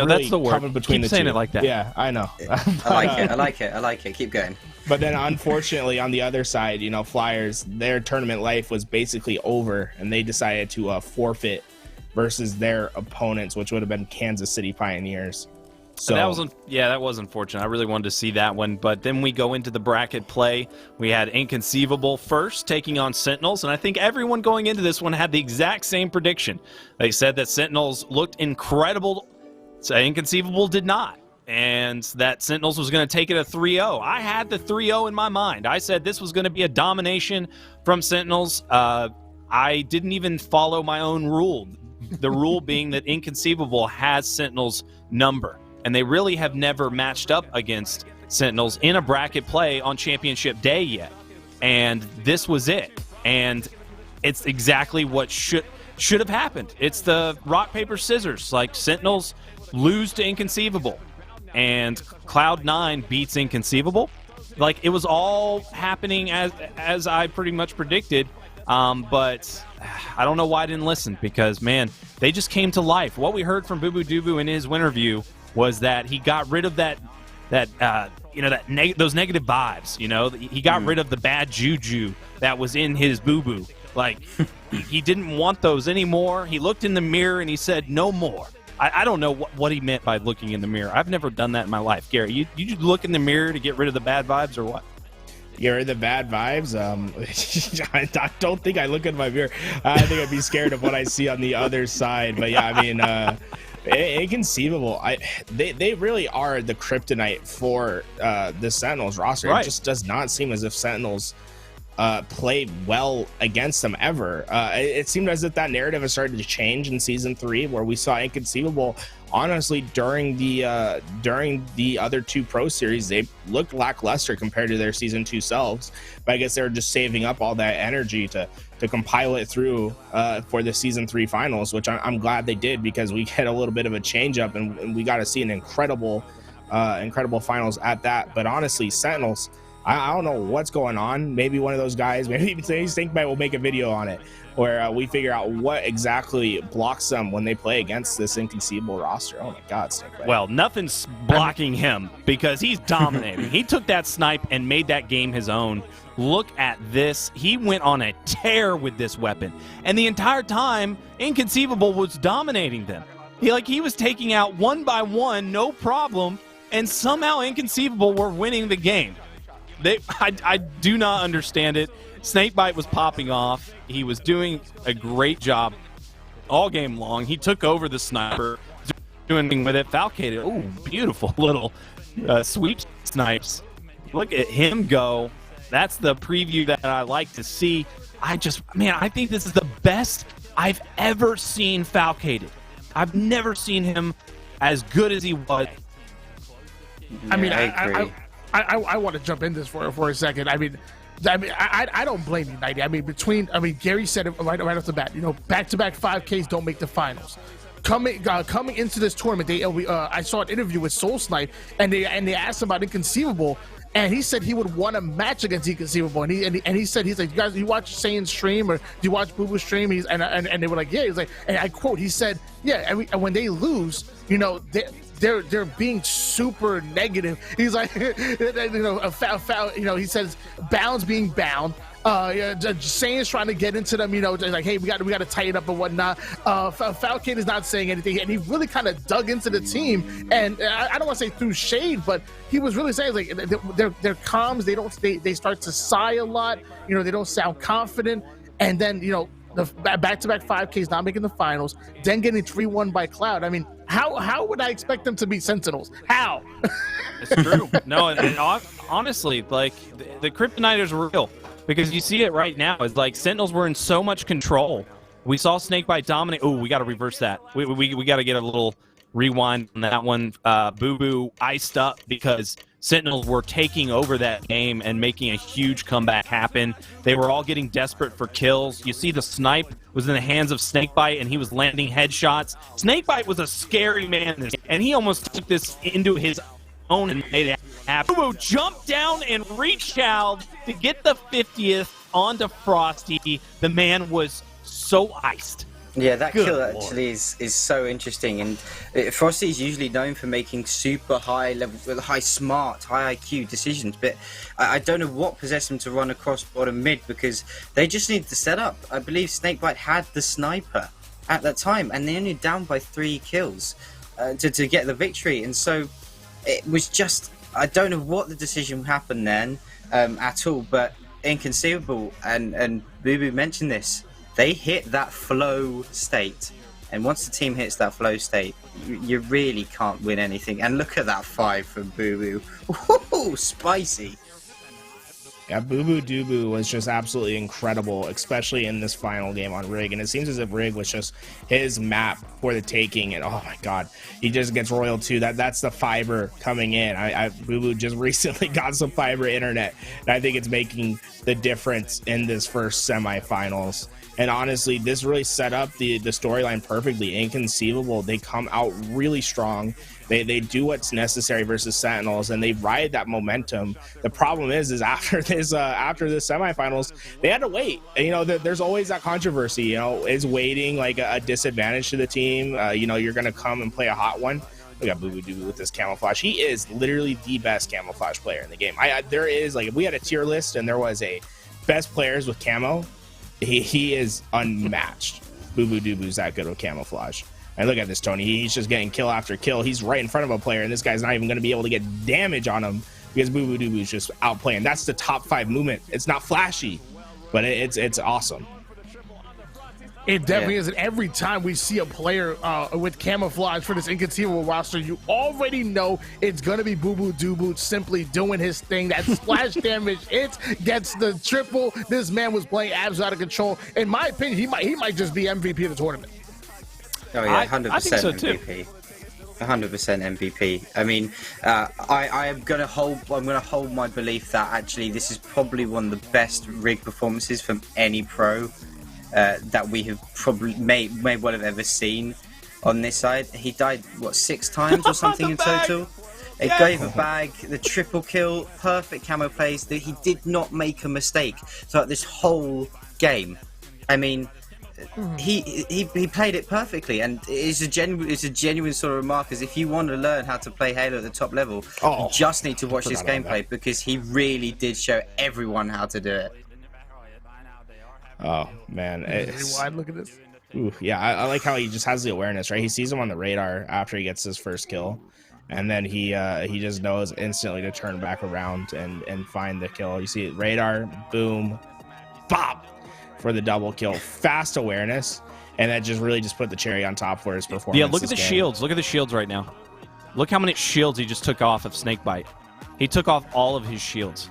that's the word. coming between Keep the saying two. it like that. Yeah, I know. I like it. Keep going. But then, unfortunately, on the other side, Flyers, their tournament life was basically over, and they decided to forfeit versus their opponents, which would have been Kansas City Pioneers. So that was unfortunate. I really wanted to see that one. But then we go into the bracket play. We had Inconceivable first taking on Sentinels, and I think everyone going into this one had the exact same prediction. They said that Sentinels looked incredible, so Inconceivable did not, and that Sentinels was going to take it a 3-0. I had the 3-0 in my mind. I said this was going to be a domination from Sentinels. I didn't even follow my own rule, the rule being that Inconceivable has Sentinels' number. And they really have never matched up against Sentinels in a bracket play on championship day yet. And this was it. And it's exactly what should have happened. It's the rock, paper, scissors. Like, Sentinels lose to Inconceivable, and Cloud9 beats Inconceivable. Like, it was all happening as I pretty much predicted. But I don't know why I didn't listen, because, man, they just came to life. What we heard from Bubudubu in his interview was that he got rid of those negative vibes. He got rid of the bad juju that was in his boo-boo. Like, he didn't want those anymore. He looked in the mirror and he said, no more. I don't know what he meant by looking in the mirror. I've never done that in my life. Gary, you look in the mirror to get rid of the bad vibes, or what? You're the bad vibes. I don't think I look in my mirror. I think I'd be scared of what I see on the other side. But yeah, I mean, Inconceivable. They really are the kryptonite for the Sentinels roster. Right. It just does not seem as if Sentinels played well against them ever. It seemed as if that narrative has started to change in season 3, where we saw Inconceivable. Honestly, during the other 2 pro series, they looked lackluster compared to their season 2 selves. But I guess they were just saving up all that energy to compile it through for the season 3 finals, which I'm glad they did, because we get a little bit of a change up, and we got to see an incredible finals at that. But honestly, Sentinels, I don't know what's going on. Maybe one of those guys, maybe even Snakebite will make a video on it, where we figure out what exactly blocks them when they play against this Inconceivable roster. Oh my God, Snakebite. Well, nothing's blocking him, because he's dominating. He took that snipe and made that game his own. Look at this. He went on a tear with this weapon. And the entire time, Inconceivable was dominating them. He was taking out one by one, no problem, and somehow Inconceivable were winning the game. I do not understand it. Snakebite was popping off. He was doing a great job all game long. He took over the sniper, doing with it. Falcated. Oh, beautiful little sweep snipes. Look at him go. That's the preview that I like to see. I think this is the best I've ever seen Falcated. I've never seen him as good as he was. I mean, I agree. I want to jump in this for a second. I don't blame you, Nighty. Gary said it right off the bat. Back-to-back 5Ks don't make the finals. Coming into this tournament, I saw an interview with Soul Snipe, and they asked him about Inconceivable, and he said he would want a match against Inconceivable, and he said, he's like, you guys, you watch Saiyans stream, or do you watch Boo Boo stream? And they were like, yeah. He's like, and I quote, he said, yeah, and when they lose, they're being super negative. He's like, he says bounds being bound. Saiyans trying to get into them, like, hey, we got to tighten up and whatnot. Falcon is not saying anything, and he really kind of dug into the team. And I don't want to say through shade, but he was really saying, like, they're calms. They start to sigh a lot. They don't sound confident. And then the back-to-back 5Ks not making the finals, then getting 3-1 by Cloud. I mean, how would I expect them to beat Sentinels? How? It's true. No, and honestly, like, the Kryptonite is real, because you see it right now. It's like Sentinels were in so much control. We saw Snakebite dominate. Oh, we got to reverse that. We got to get a little rewind on that one. Boo Boo iced up because Sentinels were taking over that game and making a huge comeback happen. They were all getting desperate for kills. You see the snipe was in the hands of Snakebite, and he was landing headshots. Snakebite was a scary man, and he almost took this into his own and made it happen. Boo Boo jumped down and reached out to get the 50th onto Frosty. The man was so iced. Yeah, that Good kill Lord. actually is so interesting, and Frosty is usually known for making super high level, high smart, high IQ decisions. But I don't know what possessed him to run across bottom mid, because they just needed to set up. I believe Snakebite had the sniper at that time, and they only down by 3 kills to get the victory. And so it was just, I don't know what the decision happened then at all, but inconceivable. And Bubu mentioned this. They hit that flow state, and once the team hits that flow state, you really can't win anything. And look at that 5 from Bubu. Ooh, spicy. Yeah, Bubudubu was just absolutely incredible, especially in this final game on Rig. And it seems as if Rig was just his map for the taking. And oh my God, he just gets Royal 2. That's the fiber coming in. Bubu just recently got some fiber internet, and I think it's making the difference in this first semifinals. And honestly, this really set up the storyline perfectly. Inconceivable. They come out really strong. They do what's necessary versus Sentinels, and they ride that momentum. The problem is after the semifinals, they had to wait. And, you know, there's always that controversy. You know, is waiting like a disadvantage to the team? You know, you're gonna come and play a hot one. We got Bubudubu with this camouflage. He is literally the best camouflage player in the game. There is, like, if we had a tier list and there was a best players with camo, he is unmatched. Bubudubu's that good with camouflage. And look at this, Tony. He's just getting kill after kill. He's right in front of a player, and this guy's not even going to be able to get damage on him because Bubudubu's just outplaying. That's the top 5 movement. It's not flashy, but it's awesome. It definitely is. And every time we see a player with camouflage for this inconceivable roster, you already know it's going to be Bubudubu simply doing his thing. That splash damage, it gets the triple. This man was playing abs out of control. In my opinion, he might just be MVP of the tournament. Oh yeah, 100% I think so MVP. 100% MVP. I mean, I'm gonna hold my belief that actually this is probably one of the best rig performances from any pro that we have probably may well have ever seen on this side. He died 6 times or something in total. It gave a bag, the triple kill, perfect camo plays. He did not make a mistake throughout this whole game. I mean, he played it perfectly, and it's a genuine sort of remark. As if you want to learn how to play Halo at the top level, you just need to watch this gameplay, because he really did show everyone how to do it. Oh man, Look at this. Ooh, yeah, I like how he just has the awareness, right? He sees him on the radar after he gets his first kill, and then he just knows instantly to turn back around and find the kill. You see it, radar, boom, bop, for the double kill. Fast awareness, and that just really just put the cherry on top for his performance. Yeah, look at the shields. Look at the shields right now. Look how many shields he just took off of Snakebite. He took off all of his shields.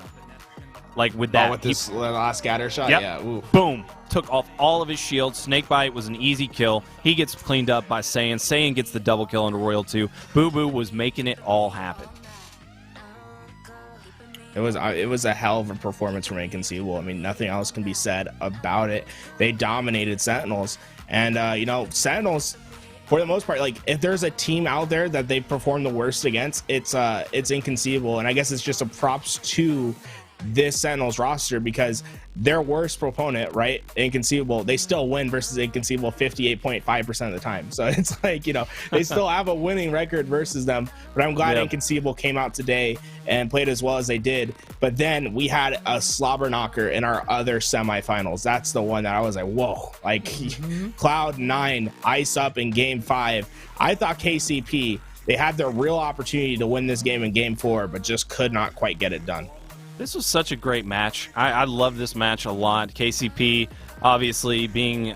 Like with that. With this last scatter shot? Yep. Yeah. Ooh. Boom. Took off all of his shields. Snakebite was an easy kill. He gets cleaned up by Saiyan. Saiyan gets the double kill into Royal 2. Bubu was making it all happen. It was a hell of a performance from Inconceivable. I mean, nothing else can be said about it. They dominated Sentinels, and you know, Sentinels, for the most part, like, if there's a team out there that they perform the worst against, it's Inconceivable, and I guess it's just a props to this Sentinels roster, because their worst proponent, right, Inconceivable, they still win versus Inconceivable 58.5% of the time. So it's like, you know, they still have a winning record versus them. But I'm glad Inconceivable came out today and played as well as they did. But then we had a slobber knocker in our other semifinals. That's the one that I was like, whoa, like Cloud9 ice up in game 5. I thought KCP, they had their real opportunity to win this game in game 4, but just could not quite get it done. This was such a great match. I love this match a lot. KCP obviously being,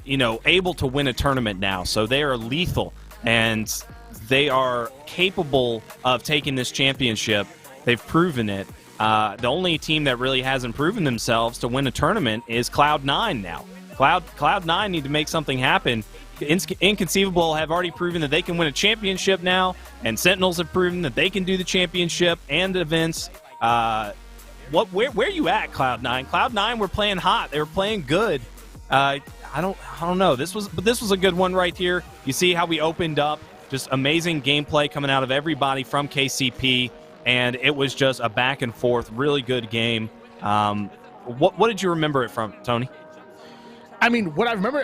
able to win a tournament now. So they are lethal, and they are capable of taking this championship. They've proven it. The only team that really hasn't proven themselves to win a tournament is Cloud9 now. Cloud9 need to make something happen. Inconceivable have already proven that they can win a championship now, and Sentinels have proven that they can do the championship and events. Where are you at, Cloud9? Cloud9 were playing hot. They were playing good. I don't know. This was a good one right here. You see how we opened up. Just amazing gameplay coming out of everybody from KCP, and it was just a back and forth, really good game. What did you remember it from, Tony? I mean, what I remember,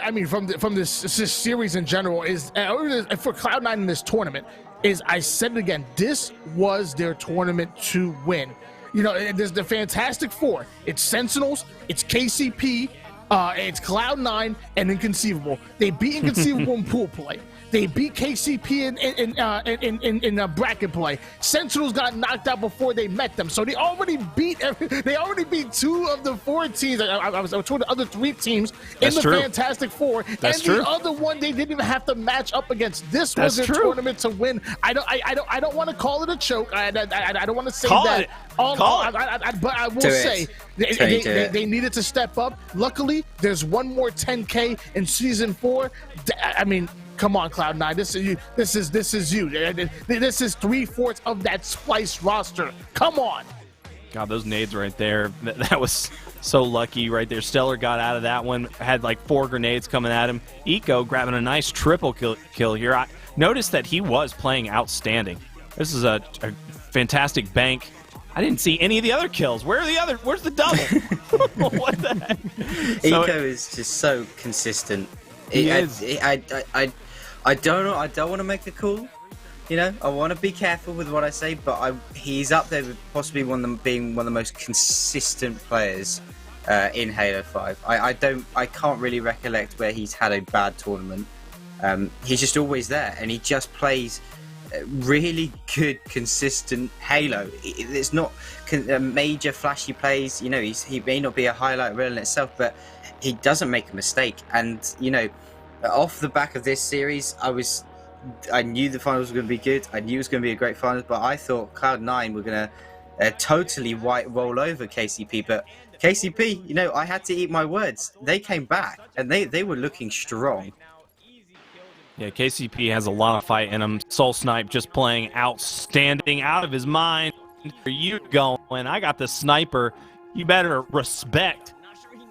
from this series in general is for Cloud9 in this tournament is, I said it again, this was their tournament to win. You know, there's the Fantastic Four. It's Sentinels, it's KCP, it's Cloud9, and Inconceivable. They beat Inconceivable in pool play. They beat KCP in bracket play. Sentinels got knocked out before they met them, so they already beat two of the four teams. I was told the other three teams in the Fantastic Four, the other one they didn't even have to match up against. This was their tournament to win. I don't want to call it a choke. I don't want to say that. But I will say they needed to step up. Luckily, there's one more 10K in season 4. I mean, come on, Cloud9. This is you. This is you. This is 3/4 of that Splice roster. Come on. God, those nades right there. That was so lucky right there. Stellar got out of that one. Had like 4 grenades coming at him. Eco grabbing a nice triple kill here. I noticed that he was playing outstanding. This is a fantastic bank. I didn't see any of the other kills. Where's the double? What the heck? Eco is just so consistent. I don't know. I don't want to make a call. You know, I want to be careful with what I say, but he's up there with possibly being one of the most consistent players in Halo 5. I can't really recollect where he's had a bad tournament. He's just always there, and he just plays really good, consistent Halo. It's not major flashy plays. You know, he may not be a highlight reel in itself, but he doesn't make a mistake. And you know, off the back of this series, I knew the finals were going to be good. I knew it was going to be a great finals, but I thought Cloud9 were going to totally roll over KCP. But KCP, you know, I had to eat my words. They came back, and they were looking strong. Yeah, KCP has a lot of fight in him. Soul Snipe just playing outstanding, out of his mind. Where you going? I got the sniper. You better respect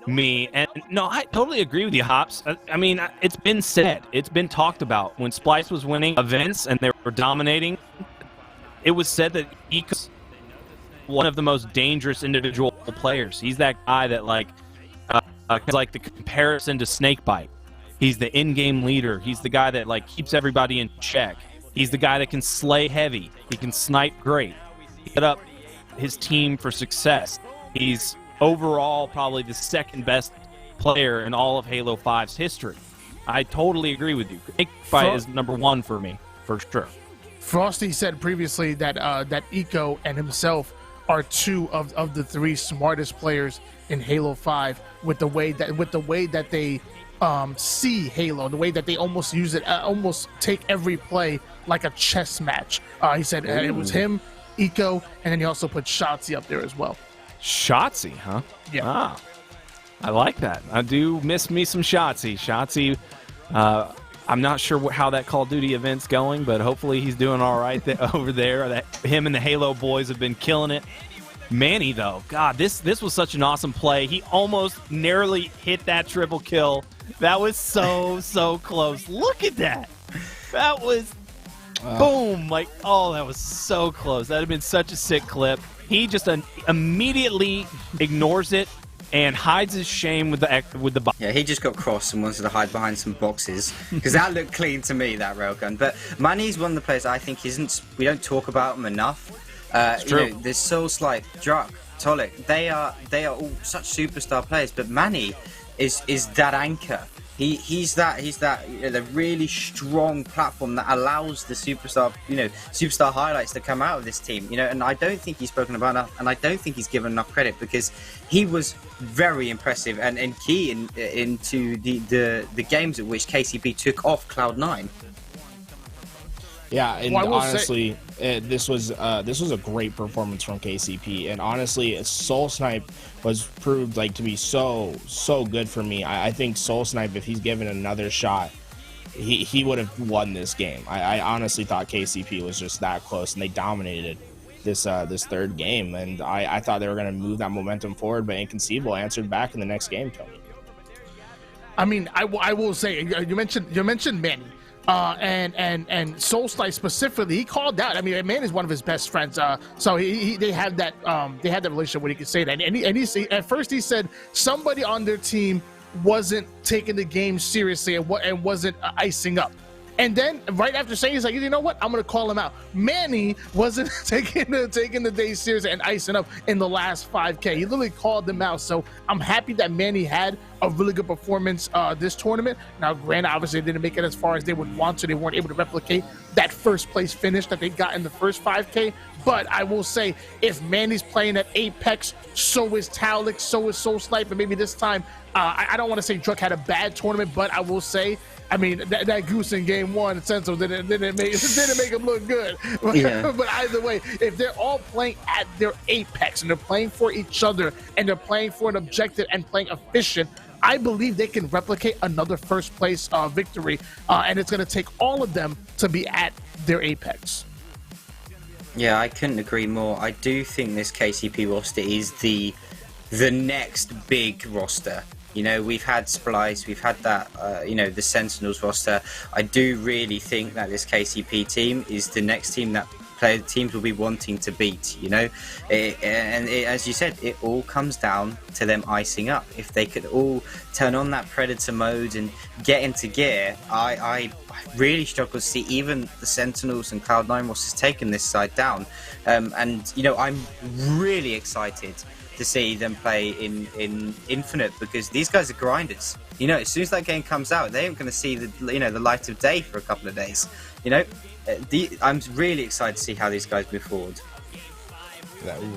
me. And no, I totally agree with you, Hops. I mean, it's been said, it's been talked about. When Splice was winning events and they were dominating, it was said that Eco's one of the most dangerous individual players. He's that guy that like the comparison to Snakebite. He's the in-game leader. He's the guy that like keeps everybody in check. He's the guy that can slay heavy. He can snipe great. He set up his team for success. He's overall probably the second best player in all of Halo 5's history. I totally agree with you. Snakebite is number 1 for me, for sure. Frosty said previously that that Eco and himself are 2 of the 3 smartest players in Halo 5 with the way that they see Halo, the way that they almost use it, almost take every play like a chess match. He said it was him, Eco, and then he also put Shotzi up there as well. Shotzi, huh? Yeah. Ah, I like that. I do miss me some Shotzi. Shotzi, I'm not sure how that Call of Duty event's going, but hopefully he's doing all right over there. Him and the Halo boys have been killing it. Manny, though, God, this was such an awesome play. He almost narrowly hit that triple kill. That was so close. Look at that. That was boom. Like, oh, that was so close. That would have been such a sick clip. He just immediately ignores it and hides his shame with the box. Yeah, he just got cross and wanted to hide behind some boxes because that looked clean to me, that railgun. But Manny's one of the players I think we don't talk about him enough. It's true. You know, there's Souls like Druck, Tolik. They are all such superstar players, but Manny is that anchor. He's that the really strong platform that allows the superstar highlights to come out of this team. And I don't think he's spoken about enough, and I don't think he's given enough credit because he was very impressive and key into the games at which KCP took off Cloud9. Yeah, and honestly, this was a great performance from KCP, and honestly, Soul Snipe was proved to be so good for me. I think Soul Snipe, if he's given another shot, he would have won this game. I honestly thought KCP was just that close, and they dominated this third game, and I thought they were going to move that momentum forward, but Inconceivable answered back in the next game, Tony. I mean, I will say, you mentioned Manny. and Soul Slice specifically, he called out. I mean, man is one of his best friends. So they had that relationship where he could say that. And he at first he said somebody on their team wasn't taking the game seriously and wasn't icing up. And then right after saying, he's like, you know what? I'm gonna call him out. Manny wasn't taking the day seriously and icing up in the last 5K. He literally called them out. So I'm happy that Manny had a really good performance this tournament. Now, granted, obviously they didn't make it as far as they would want to. They weren't able to replicate that first place finish that they got in the first 5K. But I will say, if Manny's playing at Apex, so is Taulik, so is Soul Snipe, and maybe this time, I don't want to say Druk had a bad tournament, but I will say, I mean, that goose in game one, Senso didn't make him look good. Yeah. But either way, if they're all playing at their apex and they're playing for each other and they're playing for an objective and playing efficient, I believe they can replicate another first place victory. And it's going to take all of them to be at their apex. Yeah, I couldn't agree more. I do think this KCP roster is the next big roster. You know, we've had Splice, we've had that, the Sentinels roster. I do really think that this KCP team is the next team that teams will be wanting to beat, you know. As you said, it all comes down to them icing up. If they could all turn on that Predator mode and get into gear, I really struggle to see even the Sentinels and Cloud9 rosters taking this side down. And, you know, I'm really excited to see them play in Infinite, because these guys are grinders. You know, as soon as that game comes out, they aren't going to see the light of day for a couple of days. You know, I'm really excited to see how these guys move forward.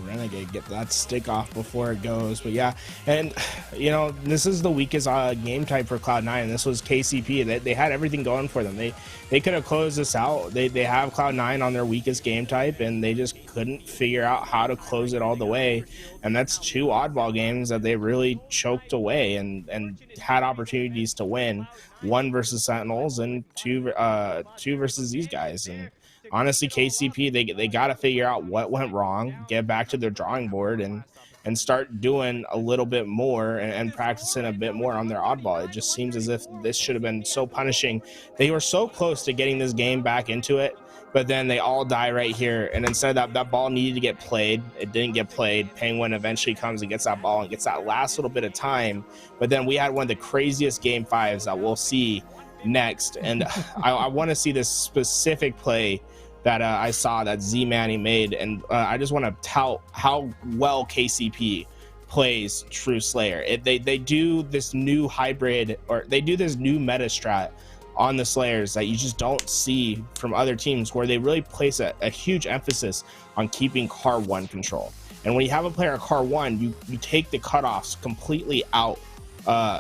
Renegade get that stick off before it goes. But yeah, and you know, this is the weakest game type for Cloud9. This was KCP. They had everything going for them. They could have closed this out. They have Cloud9 on their weakest game type, and they just couldn't figure out how to close it all the way. And that's two oddball games that they really choked away and had opportunities to win. One versus Sentinels and two versus these guys. And honestly, KCP, they got to figure out what went wrong, get back to their drawing board, and start doing a little bit more and practicing a bit more on their oddball. It just seems as if this should have been so punishing. They were so close to getting this game back into it, but then they all die right here. And instead of that ball needed to get played, it didn't get played. Penguin eventually comes and gets that ball and gets that last little bit of time. But then we had one of the craziest game fives that we'll see next. And I want to see this specific play that I saw that Z-Manny made, and I just want to tout how well KCP plays True Slayer. They do this new hybrid, or they do this new meta strat on the Slayers that you just don't see from other teams, where they really place a huge emphasis on keeping car 1 control. And when you have a player at car 1, you take the cutoffs completely out.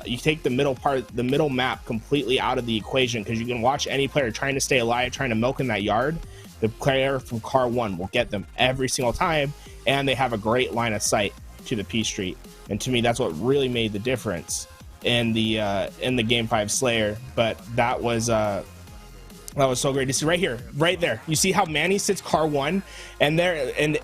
You take the middle map completely out of the equation, because you can watch any player trying to stay alive, trying to milk in that yard. The player from car 1 will get them every single time, and they have a great line of sight to the P Street. And to me, that's what really made the difference in the Game 5 Slayer. But that was so great to see right here, right there. You see how Manny sits car 1, and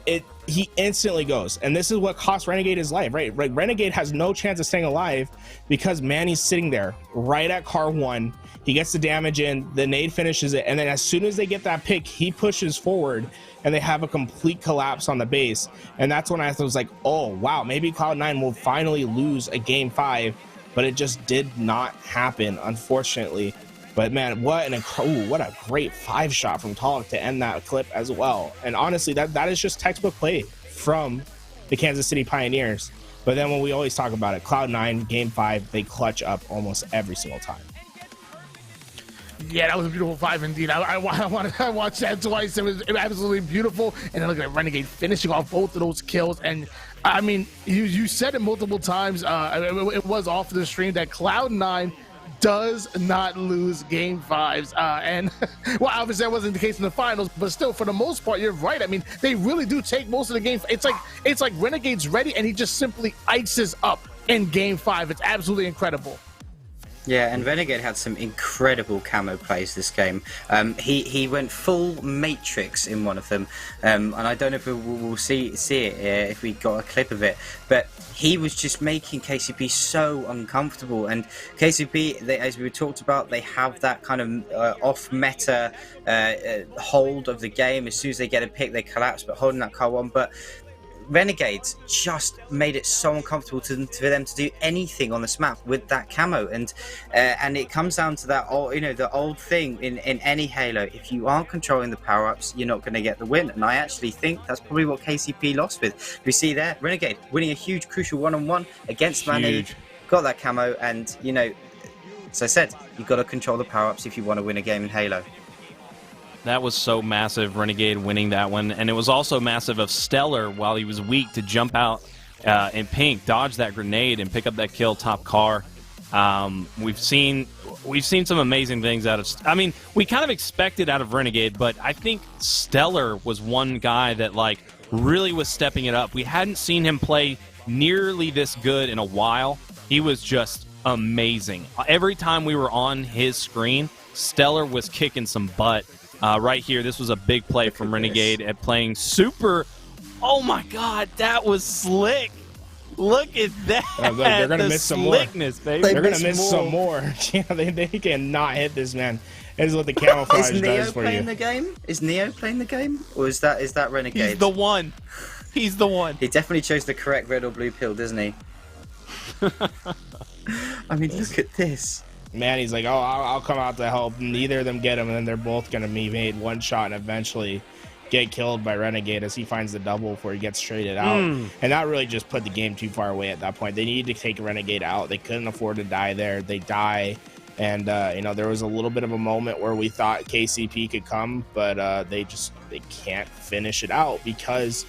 he instantly goes. And this is what cost Renegade his life, right? Like, Renegade has no chance of staying alive because Manny's sitting there right at car 1. He gets the damage in, the nade finishes it, and then as soon as they get that pick, he pushes forward, and they have a complete collapse on the base. And that's when I was like, oh, wow, maybe Cloud9 will finally lose a Game 5, but it just did not happen, unfortunately. But man, what a great 5-shot from Taulik to end that clip as well. And honestly, that is just textbook play from the Kansas City Pioneers. But then when we always talk about it, Cloud9, Game 5, they clutch up almost every single time. Yeah, that was a beautiful 5 indeed. I watched that twice. It was absolutely beautiful. And then look at Renegade finishing off both of those kills. And I mean, you said it multiple times. It was off the stream that Cloud9 does not lose Game 5s. And well, obviously that wasn't the case in the finals, but still, for the most part, you're right. I mean, they really do take most of the game. It's like Renegade's ready, and he just simply ices up in Game 5. It's absolutely incredible. Yeah, and Renegade had some incredible camo plays this game. He went full Matrix in one of them, and I don't know if we'll see it if we got a clip of it, but he was just making KCP so uncomfortable. And KCP, as we talked about, they have that kind of off-meta hold of the game. As soon as they get a pick, they collapse, but holding that car one. But Renegades just made it so uncomfortable for them to do anything on this map with that camo, and it comes down to that old, the old thing in any Halo: if you aren't controlling the power-ups, you're not going to get the win. And I actually think that's probably what KCP lost with. We see there, Renegade winning a huge, crucial one-on-one against Manny, got that camo, and as I said, you've got to control the power-ups if you want to win a game in Halo. That was so massive, Renegade winning that one. And it was also massive of Stellar, while he was weak, to jump out in pink, dodge that grenade, and pick up that kill top car. We've seen some amazing things out of... I mean, we kind of expected out of Renegade, but I think Stellar was one guy that, really was stepping it up. We hadn't seen him play nearly this good in a while. He was just amazing. Every time we were on his screen, Stellar was kicking some butt. Right here, this was a big play from Renegade at playing super. Oh my God, that was slick! Look at that. They're gonna miss some more. Baby. They're gonna miss some more. They cannot hit this, man. That is what the camouflage Is Neo does for playing you. the game? Is Neo playing the game, or is that Renegade? He's the one. He's the one. He definitely chose the correct red or blue pill, doesn't he? I mean, look at this. Man, he's like, I'll come out to help. Neither of them get him, and then they're both going to be made one shot and eventually get killed by Renegade as he finds the double before he gets traded out. And that really just put the game too far away at that point. They needed to take Renegade out. They couldn't afford to die there. They die. And, there was a little bit of a moment where we thought KCP could come, but they can't finish it out because...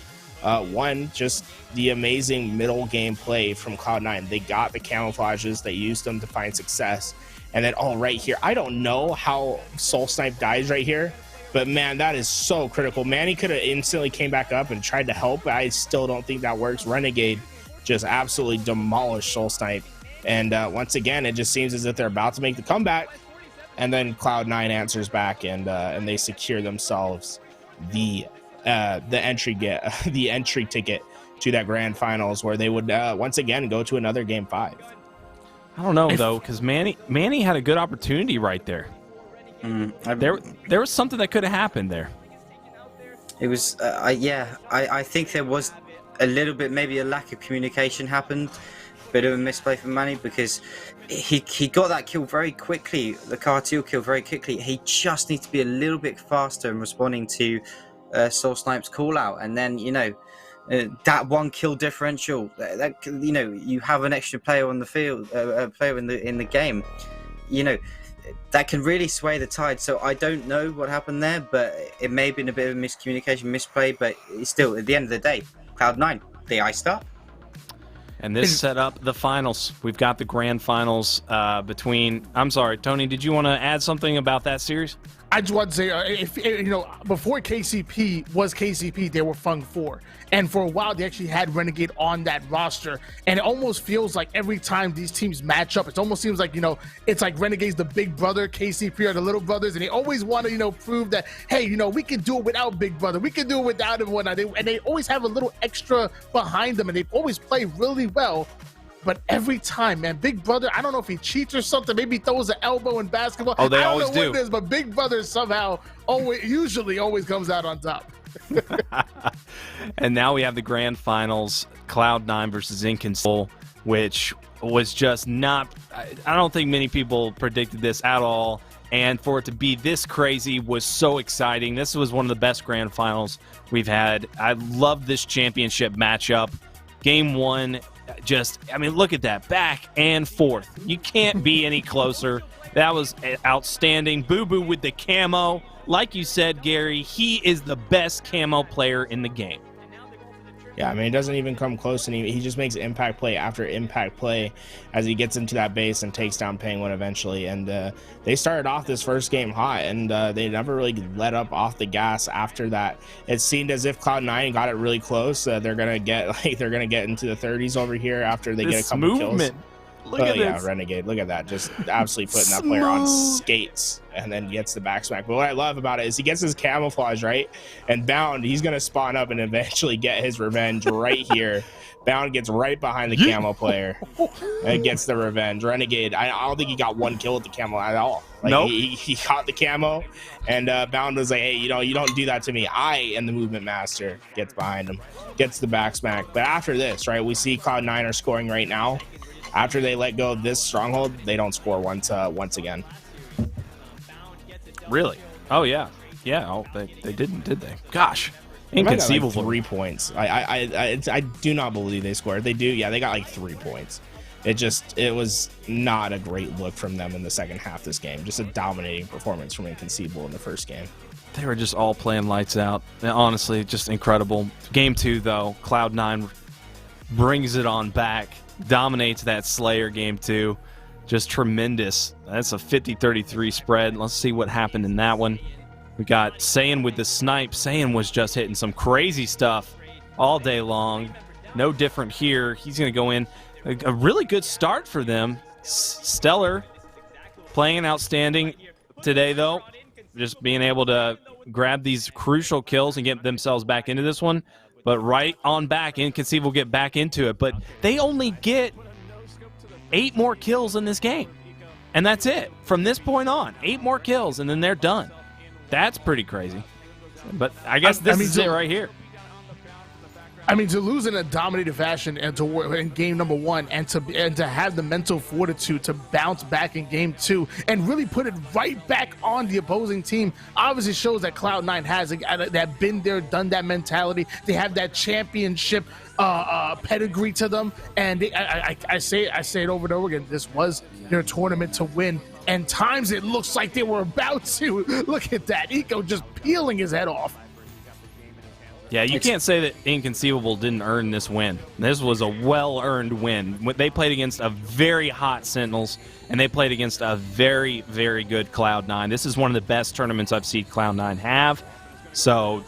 one, just the amazing middle game play from Cloud9. They got the camouflages, they used them to find success. And then, right here, I don't know how Soul Snipe dies right here, but man, that is so critical. Manny could have instantly came back up and tried to help, but I still don't think that works. Renegade just absolutely demolished Soul Snipe. And once again, it just seems as if they're about to make the comeback. And then Cloud9 answers back, and they secure themselves the entry ticket to that grand finals, where they would once again go to another game 5. I don't know though, because Manny had a good opportunity right there. There was something that could have happened there. It was I think there was a little bit, maybe a lack of communication happened, bit of a misplay from Manny, because he got that kill very quickly, the cartel kill very quickly. He just needs to be a little bit faster in responding to Soul Snipe's call out, and then that one kill differential, that you have an extra player on the field, player in the game, that can really sway the tide. So I don't know what happened there, but it may have been a bit of a miscommunication, misplay, but still, at the end of the day, Cloud9, they iced up. And this set up the finals. We've got the grand finals between... I'm sorry, Tony, did you want to add something about that series? I just want to say, before KCP was KCP, they were Fung 4. And for a while, they actually had Renegade on that roster. And it almost feels like every time these teams match up, it almost seems like, it's like Renegade's the big brother, KCP are the little brothers. And they always want to, prove that, hey, we can do it without Big Brother. We can do it without him and whatnot. And they always have a little extra behind them. And they always play really well. But every time, man, Big Brother, I don't know if he cheats or something. Maybe he throws an elbow in basketball. Oh, they always do. What it is, but Big Brother somehow usually always comes out on top. And now we have the grand finals, Cloud9 versus Inconceivable, which was just not... I don't think many people predicted this at all. And for it to be this crazy was so exciting. This was one of the best grand finals we've had. I love this championship matchup. Game 1... look at that, back and forth. You can't be any closer. That was outstanding. Bubu with the camo. Like you said, Gary, he is the best camo player in the game. Yeah, it doesn't even come close, and he just makes impact play after impact play as he gets into that base and takes down Penguin eventually. And they started off this first game hot, and they never really let up off the gas after that. It seemed as if Cloud9 got it really close. They're gonna get into the 30s over here after they get a couple kills. Look Oh at yeah, this. Renegade. Look at that. Just absolutely putting that player on skates and then gets the back smack. But what I love about it is he gets his camouflage, right? And Bound, he's going to spawn up and eventually get his revenge right here. Bound gets right behind the camo player and gets the revenge. Renegade, I don't think he got one kill with the camo at all. Like, Nope. he caught the camo, and Bound was like, hey, you don't do that to me. I am the movement master. Gets behind him, gets the back smack. But after this, right, we see Cloud9 are scoring right now. After they let go of this stronghold, they don't score once again. Really? Oh yeah, yeah. Oh, they didn't, did they? Gosh, They might got, like, inconceivable. 3 points. I do not believe they scored. They do. Yeah, they got like 3 points. It was not a great look from them in the second half of this game. Just a dominating performance from Inconceivable in the first game. They were just all playing lights out. And honestly, just incredible. Game 2, though, Cloud9 brings it on back, dominates that Slayer game 2. Just tremendous. That's a 50-33 spread. Let's see what happened in that one. We got Saiyan with the snipe. Saiyan was just hitting some crazy stuff all day long. No different here. He's going to go in. A really good start for them. Stellar playing outstanding today, though. Just being able to grab these crucial kills and get themselves back into this one. But right on back, Inconceivable get back into it. But they only get 8 more kills in this game. And that's it. From this point on, 8 more kills, and then they're done. That's pretty crazy. But I guess this is it right here. I mean, to lose in a dominated fashion and in game number 1 and to have the mental fortitude to bounce back in game 2 and really put it right back on the opposing team obviously shows that Cloud9 has that been there, done that mentality. They have that championship pedigree to them, and I say it over and over again. This was their tournament to win, and times it looks like they were about to. Look at that, Eco just peeling his head off. Yeah, you can't say that Inconceivable didn't earn this win. This was a well-earned win. They played against a very hot Sentinels, and they played against a very, very good Cloud9. This is one of the best tournaments I've seen Cloud9 have. So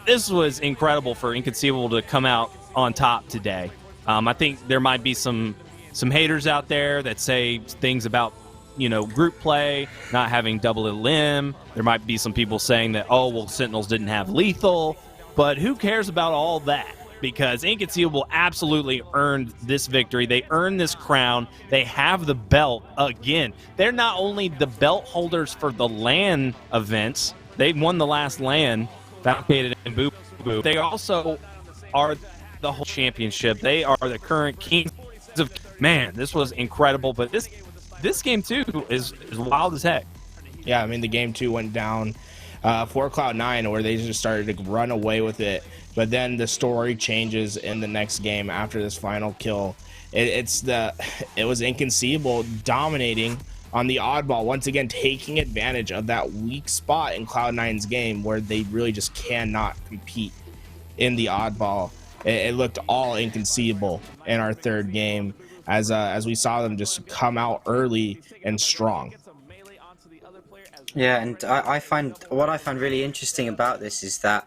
this was incredible for Inconceivable to come out on top today. I think there might be some haters out there that say things about, group play, not having double limb. There might be some people saying that, Sentinels didn't have lethal. But who cares about all that? Because Inconceivable absolutely earned this victory. They earned this crown. They have the belt again. They're not only the belt holders for the LAN events. They won the last LAN, Fabricated in Bubudubu. They also are the whole championship. They are the current kings of... Man, this was incredible. But this game, too, is wild as heck. Yeah, I mean, the game 2 went down for Cloud9, where they just started to run away with it. But then the story changes in the next game after this final kill. It was Inconceivable dominating on the oddball, once again taking advantage of that weak spot in Cloud9's game where they really just cannot compete in the oddball. It looked all Inconceivable in our third game as we saw them just come out early and strong. Yeah, and what I find really interesting about this is that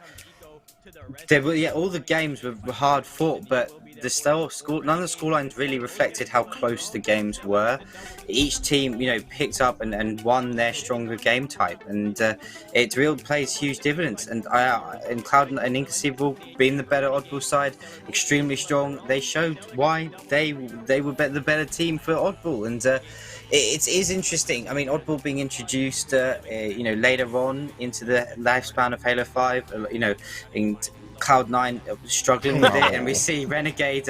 all the games were hard fought, but none of the scorelines really reflected how close the games were. Each team, picked up and won their stronger game type, and it really plays huge dividends. And Cloud and Inconceivable, being the better oddball side, extremely strong. They showed why they were the better team for oddball, and it is interesting. I mean, oddball being introduced, later on into the lifespan of Halo 5, in Cloud9 struggling with it, and we see Renegade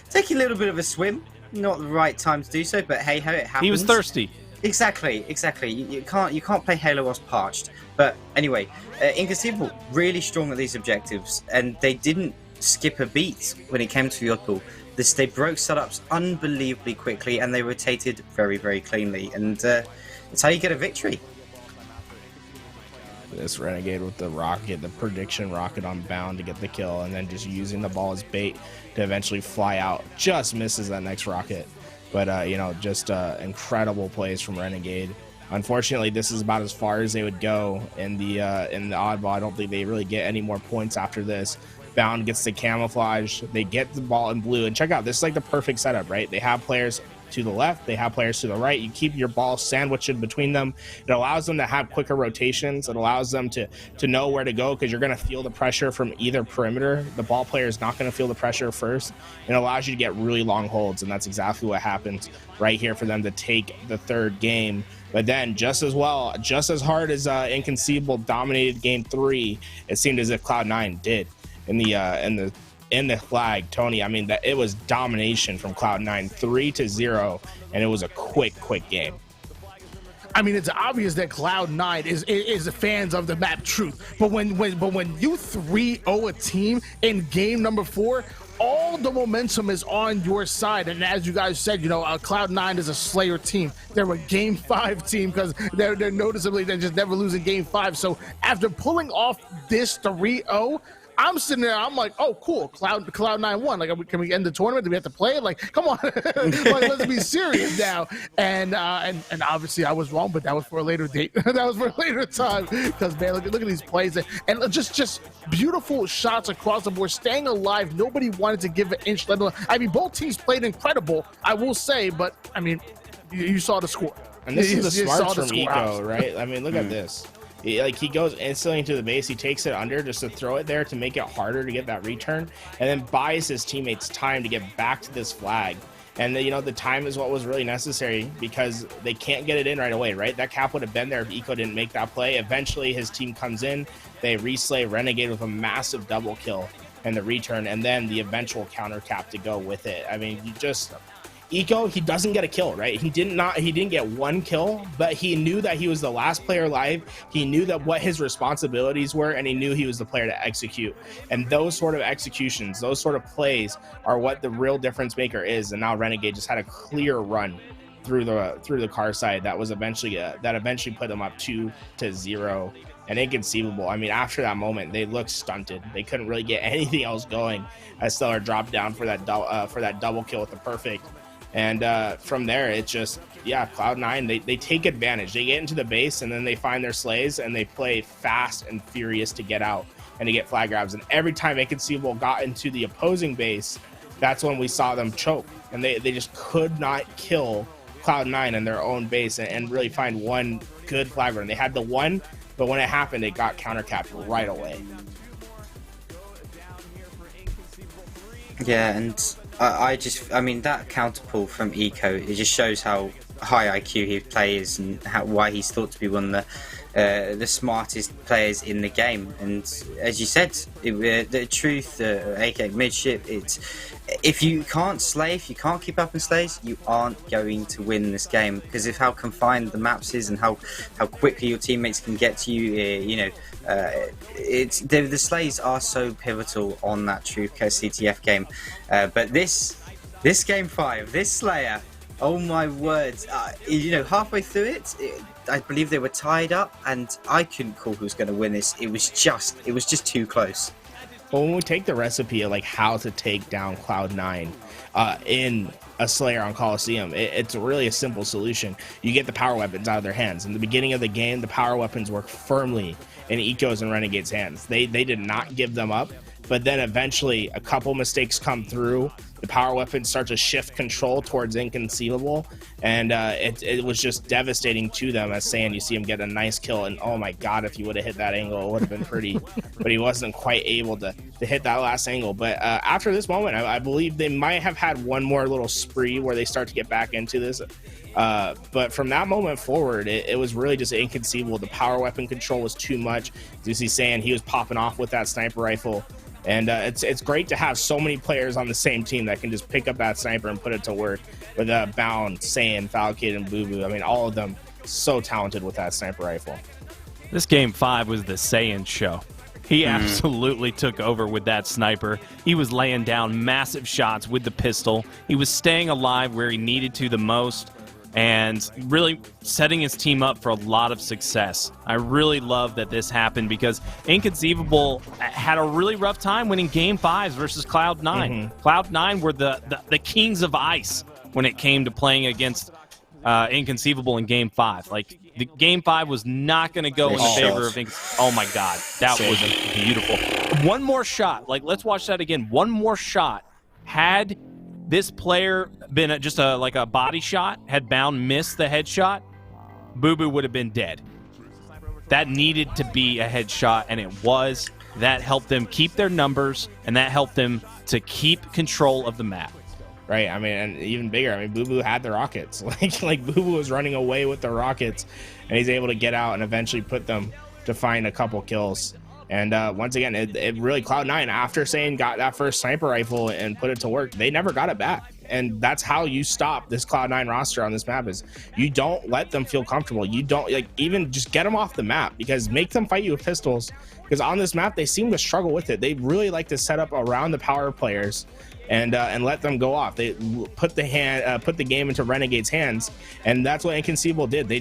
taking a little bit of a swim. Not the right time to do so, but hey ho, it happens. He was thirsty. Exactly. You can't play Halo whilst parched. But anyway, Inconceivable really strong at these objectives, and they didn't skip a beat when it came to the oddball. They broke setups unbelievably quickly, and they rotated very, very cleanly, and it's how you get a victory. This Renegade with the rocket, the prediction rocket on Bound to get the kill, and then just using the ball as bait to eventually fly out. Just misses that next rocket. But, just incredible plays from Renegade. Unfortunately, this is about as far as they would go in the oddball. I don't think they really get any more points after this. Bound gets the camouflage. They get the ball in blue. And check out, this is like the perfect setup, right? They have players to the left, they have players to the right. You keep your ball sandwiched in between them. It allows them to have quicker rotations. It allows them to know where to go, because you're going to feel the pressure from either perimeter. The ball player is not going to feel the pressure first. It allows you to get really long holds, and that's exactly what happens right here for them to take the third game. But then just as hard as Inconceivable dominated game 3, it seemed as if Cloud9 did in the flag, Tony. I mean, that it was domination from Cloud9, 3-0, and it was a quick game. I mean, it's obvious that Cloud9 is fans of the map truth. But when you 3-0 a team in game number 4, all the momentum is on your side. And as you guys said, Cloud9 is a Slayer team. They're a game 5 team because they're noticeably they're just never losing game 5. So after pulling off this 3-0, I'm sitting there, I'm like, oh, cool, Cloud9 won. Like, can we end the tournament? Do we have to play it? Like, come on, like, let's be serious now. And obviously I was wrong, but that was for a later date. That was for a later time. Because, man, look at these plays. And just beautiful shots across the board, staying alive. Nobody wanted to give an inch. I mean, both teams played incredible, I will say, but, I mean, you saw the score. And this is the smarts from Eco, right? I mean, look at this. He goes instantly into the base. He takes it under just to throw it there to make it harder to get that return, and then buys his teammates time to get back to this flag. And the time is what was really necessary, because they can't get it in right away, right? That cap would have been there if Eco didn't make that play. Eventually his team comes in, they reslay Renegade with a massive double kill and the return, and then the eventual counter cap to go with it. I mean, Eco, he doesn't get a kill, right? He didn't get one kill, but he knew that he was the last player alive. He knew that what his responsibilities were, and he knew he was the player to execute. And those sort of executions, those sort of plays are what the real difference maker is. And now Renegade just had a clear run through the car side that was eventually put them up 2-0. And Inconceivable, I mean, after that moment, they looked stunted. They couldn't really get anything else going as Stellar dropped down for that double kill with the perfect. And from there, it's just, Cloud9, they take advantage. They get into the base, and then they find their slays, and they play fast and furious to get out and to get flag grabs. And every time Inconceivable got into the opposing base, that's when we saw them choke. And they just could not kill Cloud9 in their own base and really find one good flag run. They had the one, but when it happened, they got counter-capped right away. Yeah, and I mean, that counter pull from Eco, it just shows how high IQ his play is, and why he's thought to be one of the smartest players in the game. And as you said, the truth, aka midship, it's if you can't slay, if you can't keep up in slays, you aren't going to win this game, because of how confined the maps is and how quickly your teammates can get to you. The slays are so pivotal on that true CTF game. But this game 5, this Slayer, oh my words! Halfway through it, I believe they were tied up, and I couldn't call who was going to win this. It was just too close. Well, when we take the recipe of how to take down Cloud9 in a Slayer on Coliseum, it's really a simple solution. You get the power weapons out of their hands. In the beginning of the game, the power weapons work firmly in Eco's and Renegade's hands. They did not give them up, but then eventually a couple mistakes come through. The power weapons start to shift control towards Inconceivable, and it was just devastating to them. As saying, you see him get a nice kill, and oh my god, if he would have hit that angle, it would have been pretty. But he wasn't quite able to hit that last angle. But after this moment, I believe they might have had one more little spree where they start to get back into this. But from that moment forward, it was really just Inconceivable. The power weapon control was too much. You see Saiyan, he was popping off with that sniper rifle. And it's great to have so many players on the same team that can just pick up that sniper and put it to work with Bound, Saiyan, Falcade, and Bubu. I mean, all of them so talented with that sniper rifle. This game 5 was the Saiyan show. He absolutely took over with that sniper. He was laying down massive shots with the pistol. He was staying alive where he needed to the most, and really setting his team up for a lot of success. I really love that this happened, because Inconceivable had a really rough time winning Game 5s versus Cloud9. Cloud9 were the kings of ice when it came to playing against Inconceivable in Game 5. Like, the Game 5 was not going to go in the favor of Inconceivable. Oh my god, that was beautiful. One more shot. Like, let's watch that again. One more shot. Had this player been just like a body shot, had Bound missed the headshot, Bubu would have been dead. That needed to be a headshot, and it was. That helped them keep their numbers, and that helped them to keep control of the map. Right, I mean, and even bigger. I mean, Bubu had the rockets. Like Bubu was running away with the rockets, and he's able to get out and eventually put them to find a couple kills. And once again, it really, Cloud9, after Saiyan got that first sniper rifle and put it to work, they never got it back. And that's how you stop this Cloud9 roster on this map, is you don't let them feel comfortable. You don't, like, even just get them off the map, because make them fight you with pistols. Because on this map, they seem to struggle with it. They really like to set up around the power players and let them go off. They put the game into Renegade's hands, and that's what Inconceivable did. They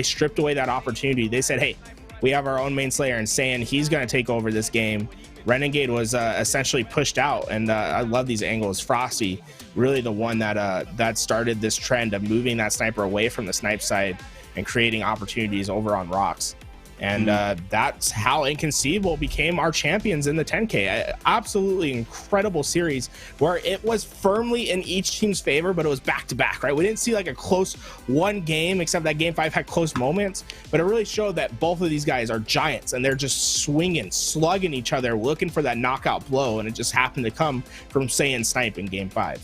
stripped away that opportunity. They said, hey, we have our own main slayer, and saying he's going to take over this game. Renegade was essentially pushed out, and I love these angles. Frosty, really the one that started this trend of moving that sniper away from the snipe side and creating opportunities over on rocks. And that's how Inconceivable became our champions in the 10K. Absolutely incredible series where it was firmly in each team's favor, but it was back to back, right? We didn't see like a close one game, except that game 5 had close moments, but it really showed that both of these guys are giants, and they're just swinging, slugging each other, looking for that knockout blow, and it just happened to come from Saiyan Snipe in game 5.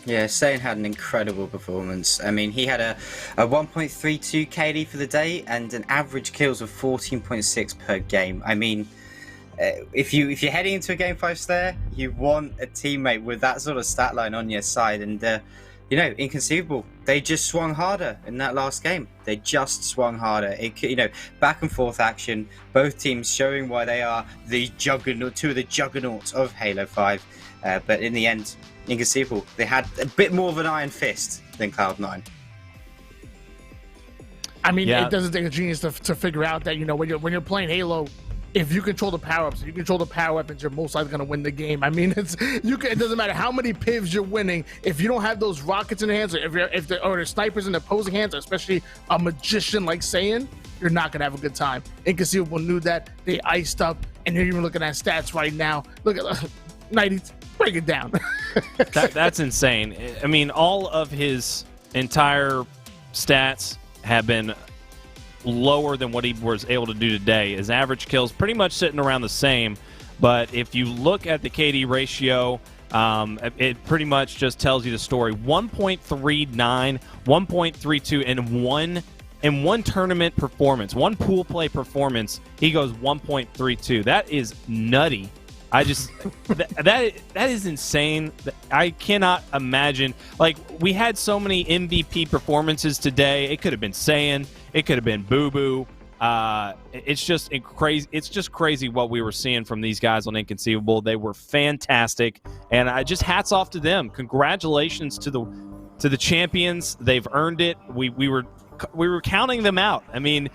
Yeah, Saiyan had an incredible performance. I mean, he had a 1.32 KD for the day and an average kills of 14.6 per game. I mean, if you're heading into a game 5 there, you want a teammate with that sort of stat line on your side. And Inconceivable, they just swung harder in that last game. They just swung harder. Back and forth action. Both teams showing why they are the juggernaut, two of the juggernauts of Halo 5. But in the end, Inconceivable, they had a bit more of an iron fist than Cloud9. I mean, It doesn't take a genius to figure out that, when you're playing Halo, if you control the power-ups, if you control the power weapons, you're most likely going to win the game. I mean, it doesn't matter how many pivs you're winning. If you don't have those rockets in the hands, or the snipers in the opposing hands, especially a magician like Saiyan, you're not going to have a good time. Inconceivable knew that. They iced up, and you're even looking at stats right now. Look at 90. Break it down. That's insane. I mean, all of his entire stats have been lower than what he was able to do today. His average kills pretty much sitting around the same, but if you look at the KD ratio, it pretty much just tells you the story. 1.39, 1.32 in one tournament performance, one pool play performance, he goes 1.32. That is nutty. I just that is insane. I cannot imagine. Like, we had so many MVP performances today. It could have been Saiyan. It could have been Bubu. It's just crazy. It's just crazy what we were seeing from these guys on Inconceivable. They were fantastic, and I just hats off to them. Congratulations to the champions. They've earned it. We were counting them out. I mean,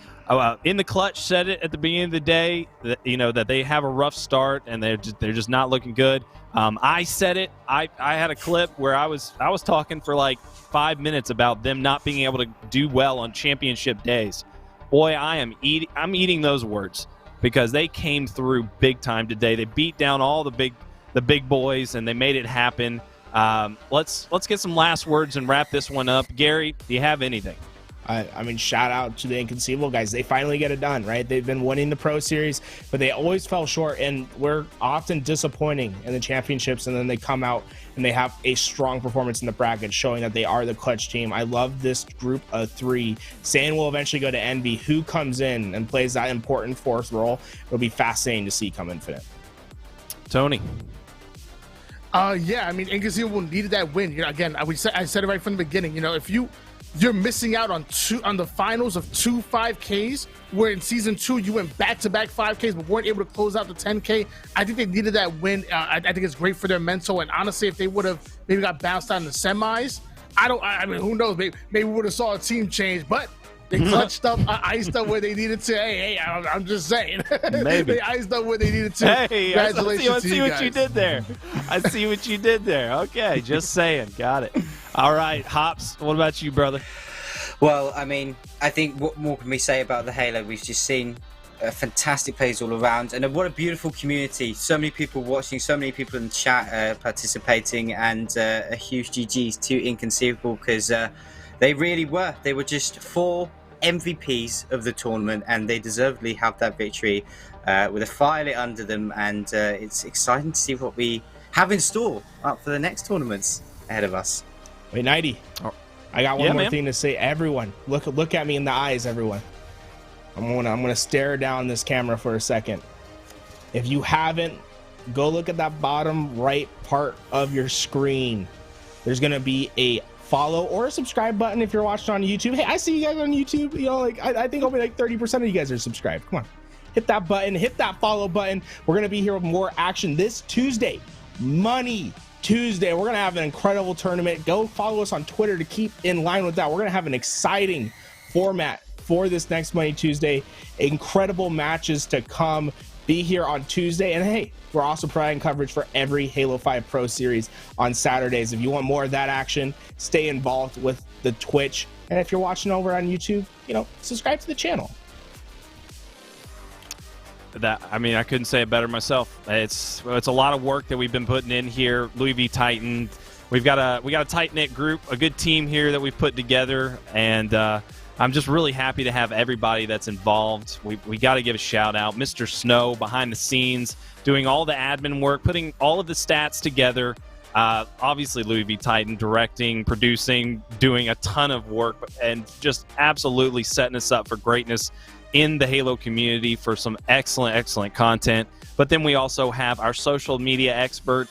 In the Clutch said it at the beginning of the day that they have a rough start and they're just not looking good. I said it. I had a clip where I was talking for like 5 minutes about them not being able to do well on championship days. Boy, I'm eating those words, because they came through big time today. They beat down all the big boys, and they made it happen. Let's get some last words and wrap this one up. Gary, do you have anything? I mean, shout out to the Inconceivable guys. They finally get it done, right? They've been winning the Pro Series, but they always fell short, and we're often disappointing in the championships, and then they come out and they have a strong performance in the bracket, showing that they are the clutch team. I love this group of 3. Saiyan will eventually go to Envy. Who comes in and plays that important 4th role? It'll be fascinating to see come Infinite. Tony? Yeah, I mean, Inconceivable needed that win. Again, I said it right from the beginning. If you're missing out on the finals of 2 5Ks, where in season 2 you went back-to-back 5Ks but weren't we able to close out the 10K. I think they needed that win. I think it's great for their mental, and honestly, if they would have maybe got bounced out in the semis, I mean, who knows? Maybe we would have saw a team change, but they clutched up, iced up where they needed to. Hey, I'm just saying. Maybe. They iced up where they needed to. Hey, congratulations I see what you did there. I see what you did there. Okay, just saying. Got it. All right, Hops, what about you, brother? Well, I mean, I think what more can we say about the Halo we've just seen? fantastic plays all around, and what a beautiful community. So many people watching, so many people in the chat participating, and a huge GG's to Inconceivable, because they really were. They were just 4 MVPs of the tournament, and they deservedly have that victory with a fire lit under them, and it's exciting to see what we have in store up for the next tournaments ahead of us. Wait, 90. I got one Yeah, more man. thing to say. Everyone, look at me in the eyes, everyone. I'm gonna stare down this camera for a second. If you haven't, go look at that bottom right part of your screen. There's gonna be a follow or a subscribe button if you're watching on YouTube. Hey, I see you guys on YouTube. You know, like I think only like 30% of you guys are subscribed. Come on, hit that button, hit that follow button. We're gonna be here with more action this Tuesday, Money Tuesday. We're gonna have an incredible tournament. Go follow us on Twitter to keep in line with that. We're gonna have an exciting format for this next Money Tuesday. Incredible matches to come. Be here on Tuesday. And hey, we're also providing coverage for every Halo 5 Pro series on Saturdays. If you want more of that action, stay involved with the Twitch. And if you're watching over on YouTube, you know, subscribe to the channel. I couldn't say it better myself. It's a lot of work that we've been putting in here. Louis V Titan. We got a tight knit group, a good team here that we've put together, and I'm just really happy to have everybody that's involved. We got to give a shout out, Mr. Snow behind the scenes, doing all the admin work, putting all of the stats together. Obviously, Louis V Titan directing, producing, doing a ton of work, and just absolutely setting us up for greatness in the Halo community for some excellent content. But then we also have our social media expert,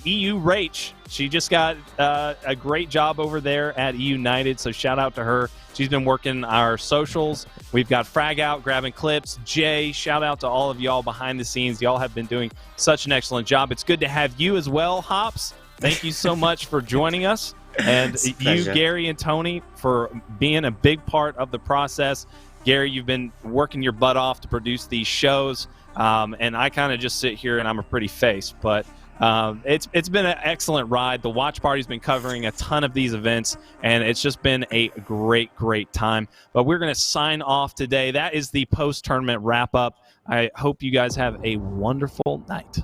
EU Rach. She just got a great job over there at United, so shout out to her. She's been working our socials. We've got Frag Out, grabbing clips. Jay, shout out to all of y'all behind the scenes. Y'all have been doing such an excellent job. It's good to have you as well, Hops. Thank you so much for joining us. And you, Gary and Tony, for being a big part of the process. Gary, you've been working your butt off to produce these shows, and I kind of just sit here and I'm a pretty face, but it's been an excellent ride. The watch party's been covering a ton of these events, and it's just been a great time. But we're going to sign off today. That is the post-tournament wrap-up. I hope you guys have a wonderful night.